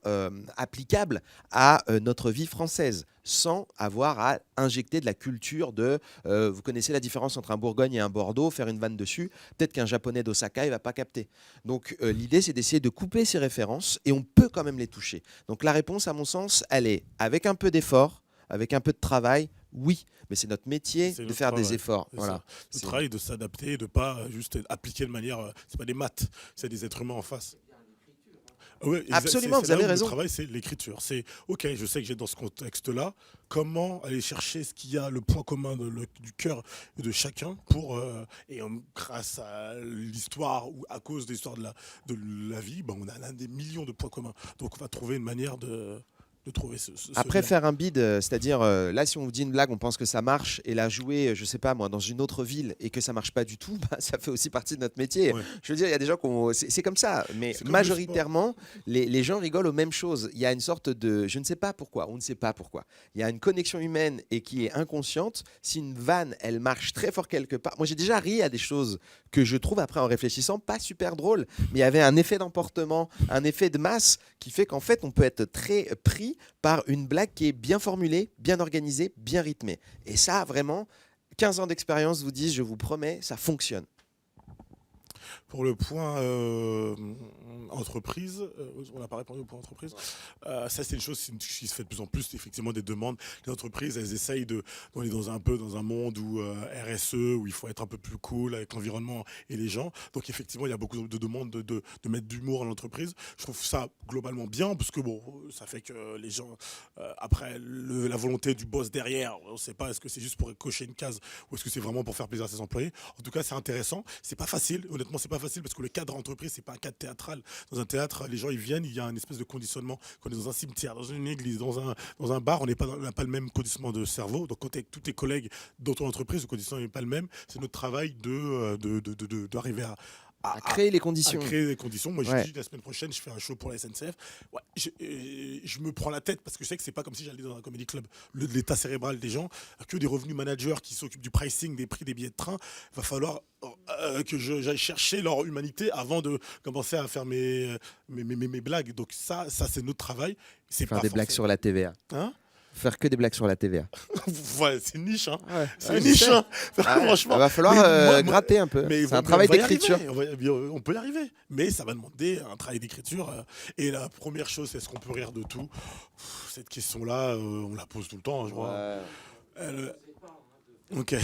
applicables à notre vie française sans avoir à injecter de la culture de vous connaissez la différence entre un Bourgogne et un Bordeaux, faire une vanne dessus, peut-être qu'un japonais d'Osaka il va pas capter. Donc l'idée c'est d'essayer de couper ces références et on peut quand même les toucher. Donc la réponse à mon sens elle est avec un peu d'effort, avec un peu de travail, oui, mais c'est notre métier de faire des efforts. Voilà. Le travail de s'adapter, de pas juste appliquer de manière, c'est pas des maths, c'est des êtres humains en face. Ouais, absolument, vous avez raison. Le travail, c'est l'écriture. C'est OK, je sais que j'ai dans ce contexte-là, comment aller chercher ce qu'il y a, le point commun du cœur de chacun pour grâce à l'histoire ou à cause de l'histoire de la vie, on a l'un des millions de points communs. Donc on va trouver une manière de trouver ce Après, lien. faire un bid, c'est-à-dire là, si on vous dit une blague, on pense que ça marche, et la jouer, je sais pas moi, dans une autre ville et que ça marche pas du tout, ça fait aussi partie de notre métier. Ouais. Je veux dire, il y a des gens c'est comme ça, mais C'est comme majoritairement, les gens rigolent aux mêmes choses. Il y a une sorte de, je ne sais pas pourquoi, on ne sait pas pourquoi. Il y a une connexion humaine et qui est inconsciente. Si une vanne, elle marche très fort quelque part. Moi, j'ai déjà ri à des choses que je trouve après en réfléchissant pas super drôles, mais il y avait un effet d'emportement, un effet de masse qui fait qu'en fait, on peut être très pris par une blague qui est bien formulée, bien organisée, bien rythmée. Et ça, vraiment, 15 ans d'expérience vous disent, je vous promets, ça fonctionne. Pour le point entreprise, on n'a pas répondu au point entreprise. Ça, c'est une chose qui se fait de plus en plus, effectivement, des demandes. Les entreprises, elles essayent on est dans un monde où RSE, où il faut être un peu plus cool avec l'environnement et les gens. Donc, effectivement, il y a beaucoup de demandes de mettre d'humour à l'entreprise. Je trouve ça globalement bien, parce que ça fait que les gens, après, la volonté du boss derrière, on ne sait pas, est-ce que c'est juste pour cocher une case ou est-ce que c'est vraiment pour faire plaisir à ses employés. En tout cas, c'est intéressant. C'est pas facile, honnêtement, c'est pas facile parce que le cadre entreprise, c'est pas un cadre théâtral. Dans un théâtre, les gens ils viennent, il y a une espèce de conditionnement. Quand on est dans un cimetière, dans une église, dans un bar, on n'a pas le même conditionnement de cerveau. Donc quand tu es avec tous tes collègues dans ton entreprise, le conditionnement n'est pas le même. C'est notre travail d'arriver à créer les conditions. À créer des conditions. Moi, je dis la semaine prochaine, je fais un show pour la SNCF. Ouais, je me prends la tête parce que je sais que c'est pas comme si j'allais dans un comedy club. L'état cérébral des gens, que des revenus managers qui s'occupent du pricing, des prix des billets de train, va falloir que j'aille chercher leur humanité avant de commencer à faire mes blagues. Donc ça c'est notre travail. C'est faire des blagues sur la TVA. Hein? Faire que des blagues sur la TVA. Ouais, c'est une niche, hein. Ouais. C'est une niche, hein. Franchement. Il va falloir gratter un peu. C'est un travail d'écriture. On peut y arriver. Mais ça va demander un travail d'écriture. Et la première chose, c'est est-ce qu'on peut rire de tout? Cette question-là, on la pose tout le temps, je crois. Ok.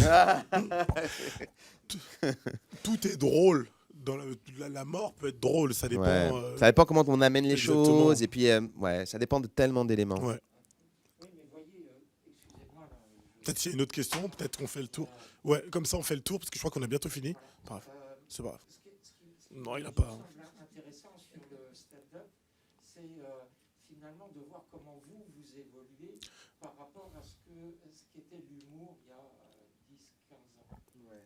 Tout est drôle. Dans la mort peut être drôle, ça dépend. Ouais. Ça dépend comment on amène les exactement. choses. Et puis, ça dépend de tellement d'éléments. Ouais. Peut-être qu'il y a une autre question, peut-être qu'on fait le tour. Ouais, comme ça on fait le tour, parce que je crois qu'on a bientôt fini. Bref, c'est pas grave. Non, il n'a pas. Ce qui est intéressant sur le stand-up, c'est finalement de voir comment vous évoluez par rapport à ce qu'était l'humour il y a 10-15 ans. Ouais.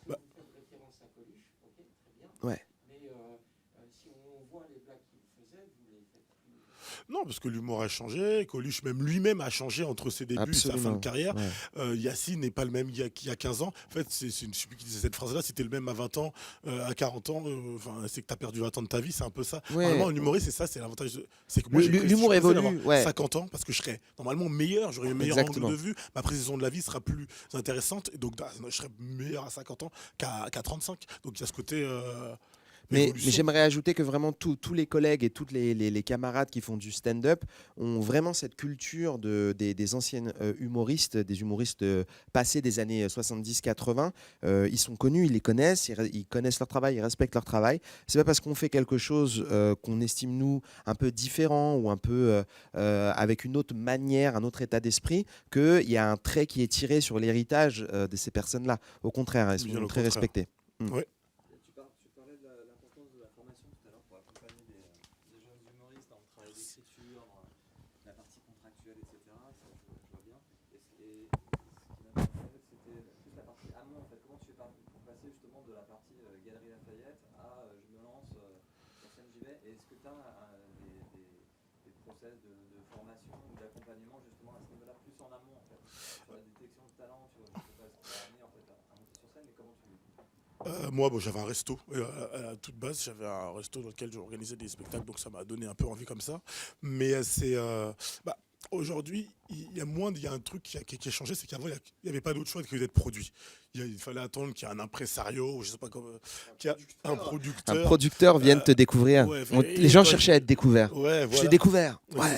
Parce que vous faites référence à Coluche, ok, très bien. Ouais. Mais si on voit les blagues qu'il faisait, vous les faites plus. Non, parce que l'humour a changé, Coluche même lui-même a changé entre ses débuts et sa fin de carrière. Ouais. Yacine n'est pas le même qu'il y a 15 ans. En fait, je ne sais plus qui disait cette phrase-là, si t'es le même à 20 ans, à 40 ans, c'est que tu as perdu 20 ans de ta vie, c'est un peu ça. Ouais. Normalement, un humoriste, c'est ça, c'est l'avantage. C'est que moi, L'humour évolue. Ouais. 50 ans, parce que je serais normalement meilleur, j'aurais un meilleur Exactement. angle de vue, ma précision de la vie sera plus intéressante, et donc je serais meilleur à 50 ans qu'à 35. Donc il y a ce côté... Mais j'aimerais ajouter que vraiment tous les collègues et toutes les camarades qui font du stand-up ont vraiment cette culture des anciennes humoristes, des humoristes passés des années 70-80. Ils sont connus, ils les connaissent, ils connaissent leur travail, ils respectent leur travail. C'est pas parce qu'on fait quelque chose qu'on estime nous un peu différent ou un peu avec une autre manière, un autre état d'esprit, qu'il y a un trait qui est tiré sur l'héritage de ces personnes-là. Au contraire, elles sont très respectées. Ouais. Tu parlais de l'importance de la formation tout à l'heure pour accompagner des jeunes humoristes dans le travail d'écriture, dans la partie contractuelle, etc. Ça, je vois bien. Et ce qui m'intéressait, c'était toute la partie amont. En fait. Comment tu fais pour passer justement de la partie Galerie Lafayette à je me lance sur scène j'y vais. Et est-ce que tu as des process de formation ou d'accompagnement justement à ce niveau-là, plus en amont en fait, sur la détection de talent, sur je sais pas ce qui va amener en fait à monter sur scène, mais comment tu... Moi, j'avais un resto. À la toute base, j'avais un resto dans lequel j'organisais des spectacles, donc ça m'a donné un peu envie comme ça. Mais aujourd'hui, il y a un truc qui a changé, c'est qu'avant, il n'y avait pas d'autre choix que d'être produit. Il fallait attendre qu'il y ait un impresario, je sais pas comment, qu'il y a un producteur. Un producteur vienne te découvrir. Ouais, Les gens cherchaient à être découverts. Ouais, Je voilà. t'ai découvert. Ouais.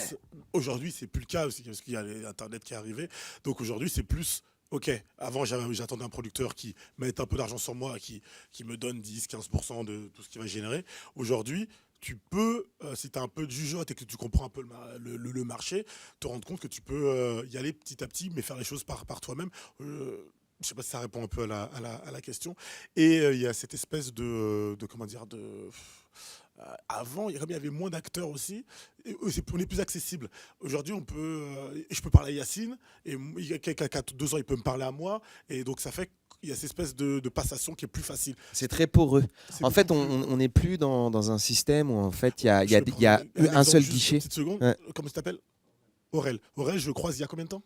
Aujourd'hui, c'est plus le cas aussi, parce qu'il y a Internet qui est arrivé. Donc aujourd'hui, c'est plus... Ok, avant j'attendais un producteur qui mette un peu d'argent sur moi, qui me donne 10-15% de tout ce qu'il va générer. Aujourd'hui, tu peux, si tu as un peu de jugeote et que tu comprends un peu le marché, te rendre compte que tu peux y aller petit à petit, mais faire les choses par toi-même. Je ne sais pas si ça répond un peu à la question. Et il y a cette espèce avant, comme il y avait moins d'acteurs aussi, on est plus accessible. Aujourd'hui, je peux parler à Yacine, et il y a quelqu'un qui a 2 ans, il peut me parler à moi, et donc ça fait qu'il y a cette espèce de passation qui est plus facile. C'est très poreux. C'est En fait, beaucoup plus- on n'est plus dans un système où en fait il y a Je peux prendre un seul exemple, juste guichet. Une petite seconde. Ouais. Comment tu t'appelles? Aurel. Aurel, je le croise il y a combien de temps?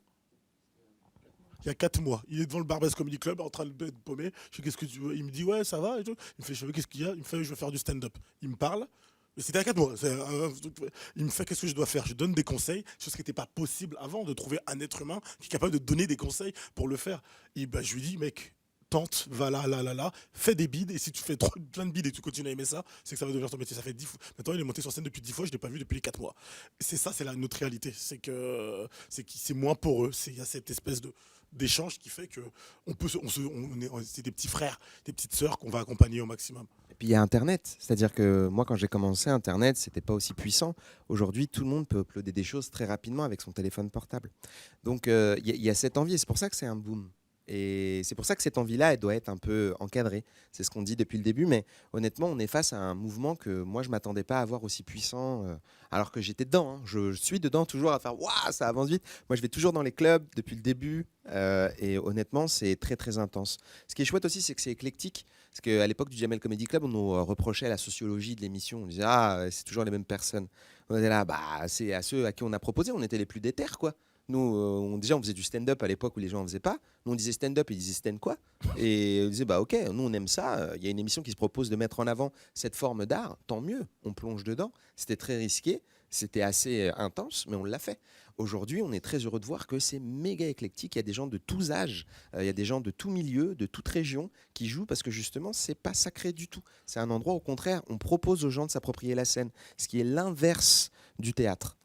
Il y a 4 mois. Il est devant le Barbès Comedy Club en train de paumer. Je dis, qu'est-ce que tu veux? Il me dit, ouais, ça va. Et tout. Il me fait, je veux, qu'est-ce qu'il y a? Il me fait, je veux faire du stand-up. Il me parle. Mais c'était à 4 mois. Il me fait, qu'est-ce que je dois faire? Je donne des conseils, chose qui n'était pas possible avant, de trouver un être humain qui est capable de donner des conseils pour le faire. Et je lui dis, mec, tente, va là, fais des bides, et si tu fais plein de bides et que tu continues à aimer ça, c'est que ça va devenir ton métier. Ça fait 10 fois. Maintenant, il est monté sur scène depuis 10 fois, je ne l'ai pas vu depuis les 4 mois. C'est ça, c'est notre réalité. C'est moins poreux. Il y a cette espèce d'échange qui fait que c'est des petits frères, des petites sœurs qu'on va accompagner au maximum. Et puis il y a Internet. C'est-à-dire que moi, quand j'ai commencé, Internet, c'était pas aussi puissant. Aujourd'hui, tout le monde peut uploader des choses très rapidement avec son téléphone portable. Donc il y a cette envie, et c'est pour ça que c'est un boom. Et c'est pour ça que cette envie-là, elle doit être un peu encadrée. C'est ce qu'on dit depuis le début, mais honnêtement, on est face à un mouvement que moi, je ne m'attendais pas à voir aussi puissant, alors que j'étais dedans. Hein. Je suis dedans toujours à faire « Waouh, ça avance vite !» Moi, je vais toujours dans les clubs depuis le début, et honnêtement, c'est très, très intense. Ce qui est chouette aussi, c'est que c'est éclectique. Parce qu'à l'époque du Jamel Comedy Club, on nous reprochait la sociologie de l'émission. On disait « Ah, c'est toujours les mêmes personnes. » On était là, c'est à ceux à qui on a proposé, on était les plus déter, quoi. Nous, déjà, on faisait du stand-up à l'époque où les gens en faisaient pas. Nous, on disait stand-up, ils disaient stand quoi? Et on disait, ok, nous, on aime ça. Il y a une émission qui se propose de mettre en avant cette forme d'art. Tant mieux, on plonge dedans. C'était très risqué, c'était assez intense, mais on l'a fait. Aujourd'hui, on est très heureux de voir que c'est méga éclectique. Il y a des gens de tous âges, il y a des gens de tous milieux, de toute région qui jouent parce que justement, c'est pas sacré du tout. C'est un endroit, au contraire, on propose aux gens de s'approprier la scène, ce qui est l'inverse du théâtre.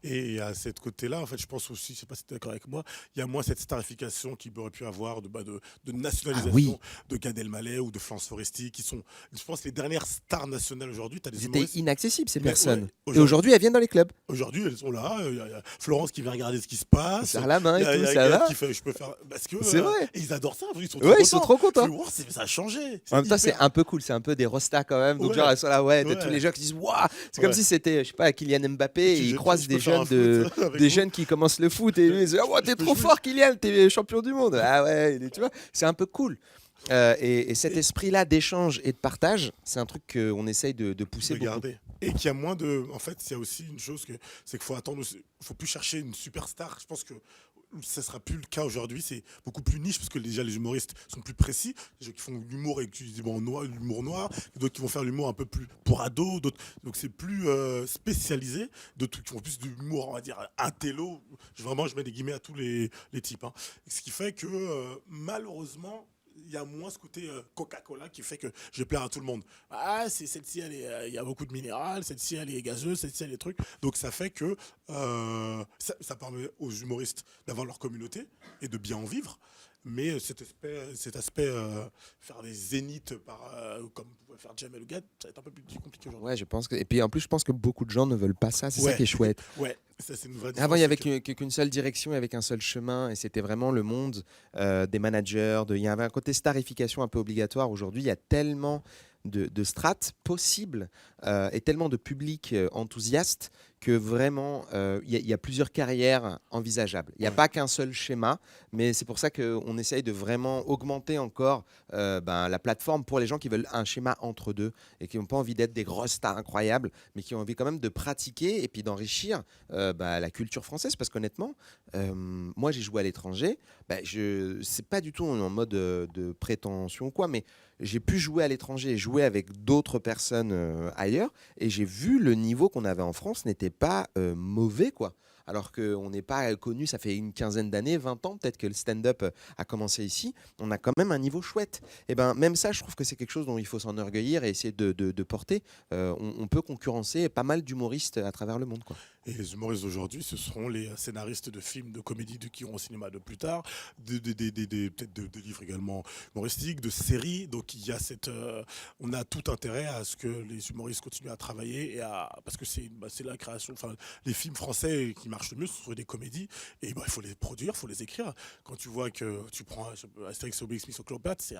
Et à cette côté-là, en fait, je pense aussi, je sais pas si tu es d'accord avec moi, il y a moins cette starification qu'il aurait pu avoir de Ah oui, nationalisation de Gad Elmaleh ou de Florence Foresti, qui sont, je pense, les dernières stars nationales aujourd'hui. Tu as des ils étaient humoristes. inaccessibles ces Mais ouais, personnes. Et aujourd'hui, elles viennent dans les clubs. aujourd'hui, elles sont là. Il y a Florence qui vient regarder ce qui se On passe. serre la main Il et y a, tout, il y a ça Gad va. qui fait, je peux faire. Parce que, C'est vrai. et ils adorent ça. Ils sont Ouais, ils sont trop contents. Je fais, wow, ça a changé. En même temps, c'est hyper- un peu cool, c'est un peu des rostas quand même. Donc, Ouais. genre, elles sont là, ouais, de Ouais. tous les gens qui disent, waouh, c'est comme Ouais. si c'était, je sais pas, Kylian Mbappé, et Tu- ils tu- croisent je des peux faire un jeunes foot avec des vous. jeunes qui commencent le foot, et lui, ils disent, ah, ouais, t'es Je peux trop jouer. fort, Kylian, t'es champion du monde. Ah ouais, tu vois, c'est un peu cool. Et cet esprit-là d'échange et de partage, c'est un truc qu'on essaye de pousser beaucoup. Regardez. Et qu'il y a moins de. En fait, il y a aussi une chose c'est qu'il faut attendre. Il faut plus chercher une superstar. Je pense que ça sera plus le cas aujourd'hui. C'est beaucoup plus niche parce que déjà les humoristes sont plus précis. Les gens qui font de l'humour et qui disent bon, l'humour noir, d'autres qui vont faire l'humour un peu plus pour ados, d'autres. Donc c'est plus spécialisé. D'autres qui font plus de l'humour, on va dire intello. Vraiment, je mets des guillemets à tous les types. Hein. Ce qui fait que malheureusement. Il y a moins ce côté Coca-Cola qui fait que je vais plaire à tout le monde. Ah, celle-ci, il y a beaucoup de minérales, celle-ci, elle est gazeuse, celle-ci, elle est trucs. Donc ça fait que ça permet aux humoristes d'avoir leur communauté et de bien en vivre. Mais cet aspect faire des zéniths comme pouvait faire Jamel ou Gad, ça va être un peu plus compliqué aujourd'hui. Ouais, je pense que. Et puis en plus, je pense que beaucoup de gens ne veulent pas ça. C'est ça Ouais. qui est chouette. Ouais, ça c'est une vraie différence. Avant, il y avait c'est qu'une seule direction, avec un seul chemin, et c'était vraiment le monde des managers. Il y avait un côté starification un peu obligatoire. Aujourd'hui, il y a tellement de strates possibles et tellement de publics enthousiastes que vraiment, il y a plusieurs carrières envisageables. Il n'y a Ouais. pas qu'un seul schéma, mais c'est pour ça qu'on essaye de vraiment augmenter encore la plateforme pour les gens qui veulent un schéma entre deux et qui n'ont pas envie d'être des grosses stars incroyables, mais qui ont envie quand même de pratiquer et puis d'enrichir la culture française. Parce qu'honnêtement, moi j'ai joué à l'étranger, c'est pas du tout en mode de prétention ou quoi, mais j'ai pu jouer à l'étranger et jouer avec d'autres personnes ailleurs, et j'ai vu le niveau qu'on avait en France n'était pas mauvais, quoi. Alors qu'on n'est pas connu, ça fait une quinzaine d'années, 20 ans peut-être que le stand-up a commencé ici, on a quand même un niveau chouette. Et ben même ça, je trouve que c'est quelque chose dont il faut s'enorgueillir et essayer de porter. On peut concurrencer pas mal d'humoristes à travers le monde, quoi. Et les humoristes d'aujourd'hui, ce seront les scénaristes de films, de comédies qui iront au cinéma de plus tard, peut-être de livres également humoristiques, de séries. Donc il y a on a tout intérêt à ce que les humoristes continuent à travailler parce que c'est la création. Enfin, les films français qui marchent le mieux, ce sont des comédies. Et il faut les produire, il faut les écrire. Quand tu vois que tu prends Astérix, Obélix, Mission Cléopâtre, c'est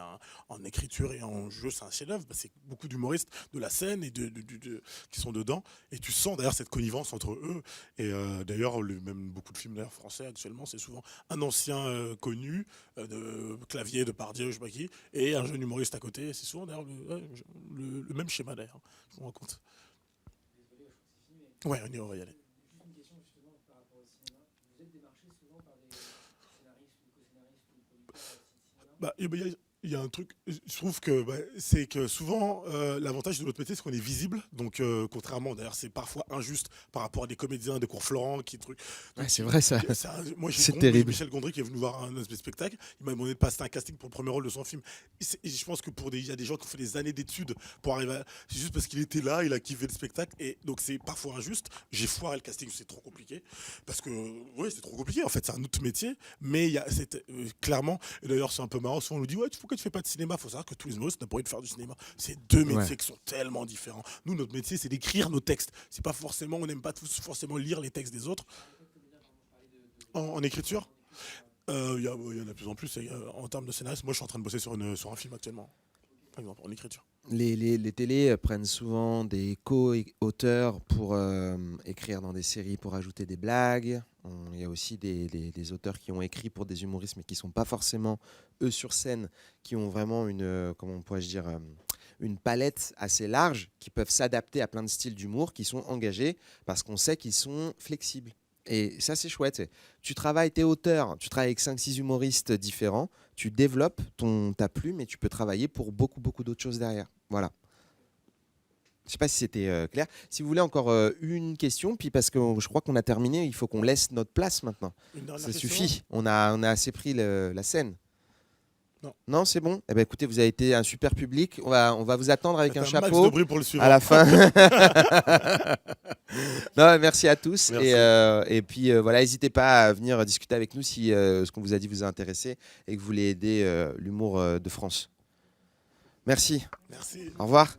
en écriture et en jeu, c'est un chef-d'œuvre. C'est beaucoup d'humoristes de la scène et qui sont dedans. Et tu sens d'ailleurs cette connivence entre eux. Et d'ailleurs, même beaucoup de films français actuellement, c'est souvent un ancien connu de Clavier, de Depardieu, je sais pas qui, et un jeune humoriste à côté. C'est souvent d'ailleurs le même schéma d'ailleurs. Je me rends compte. Ouais, on va y aller. Juste une question justement par rapport au cinéma. Vous êtes démarché souvent par des scénaristes ou co-scénaristes ou producteurs de cinéma? Il y a un truc, je trouve que c'est que souvent l'avantage de notre métier, c'est qu'on est visible. Donc contrairement, d'ailleurs, c'est parfois injuste par rapport à des comédiens, des cours Florent, Ouais, c'est vrai ça. Moi, C'est terrible. Michel Gondry qui est venu voir un spectacle. Il m'a demandé de passer un casting pour le premier rôle de son film. Et je pense que il y a des gens qui ont fait des années d'études pour arriver à. C'est juste parce qu'il était là, il a kiffé le spectacle. Et donc c'est parfois injuste. J'ai foiré le casting, c'est trop compliqué. Parce que oui, c'est trop compliqué. En fait, c'est un autre métier. Mais il y a clairement. Et d'ailleurs, c'est un peu marrant. Souvent, on nous dit ouais, pourquoi tu fais pas de cinéma? Il faut savoir que tous les humoristes n'ont pas envie de faire du cinéma. C'est deux métiers qui sont tellement différents. Nous, notre métier, c'est d'écrire nos textes. C'est pas forcément, on n'aime pas tous forcément lire les textes des autres. En écriture, il y en a de plus en plus. En termes de scénariste, moi, je suis en train de bosser sur un film actuellement. Par exemple, en écriture. Les télés prennent souvent des co-auteurs pour écrire dans des séries, pour ajouter des blagues. Il y a aussi des auteurs qui ont écrit pour des humoristes, mais qui ne sont pas forcément, eux, sur scène, qui ont vraiment comment pourrais-je dire, une palette assez large, qui peuvent s'adapter à plein de styles d'humour, qui sont engagés parce qu'on sait qu'ils sont flexibles. Et ça, c'est chouette. Tu travailles, t'es auteur, tu travailles avec 5-6 humoristes différents, tu développes ta plume et tu peux travailler pour beaucoup, beaucoup d'autres choses derrière. Voilà. Je ne sais pas si c'était clair. Si vous voulez encore une question, puis parce que je crois qu'on a terminé, il faut qu'on laisse notre place maintenant. Ça suffit. On a assez pris la scène. Non, c'est bon. Eh ben, écoutez, vous avez été un super public. On va vous attendre avec un chapeau Max de bruit pour le suivant. à la fin. Non, merci à tous. Merci. Et puis voilà, n'hésitez pas à venir discuter avec nous si ce qu'on vous a dit vous a intéressé et que vous voulez aider l'humour de France. Merci. Merci. Au revoir.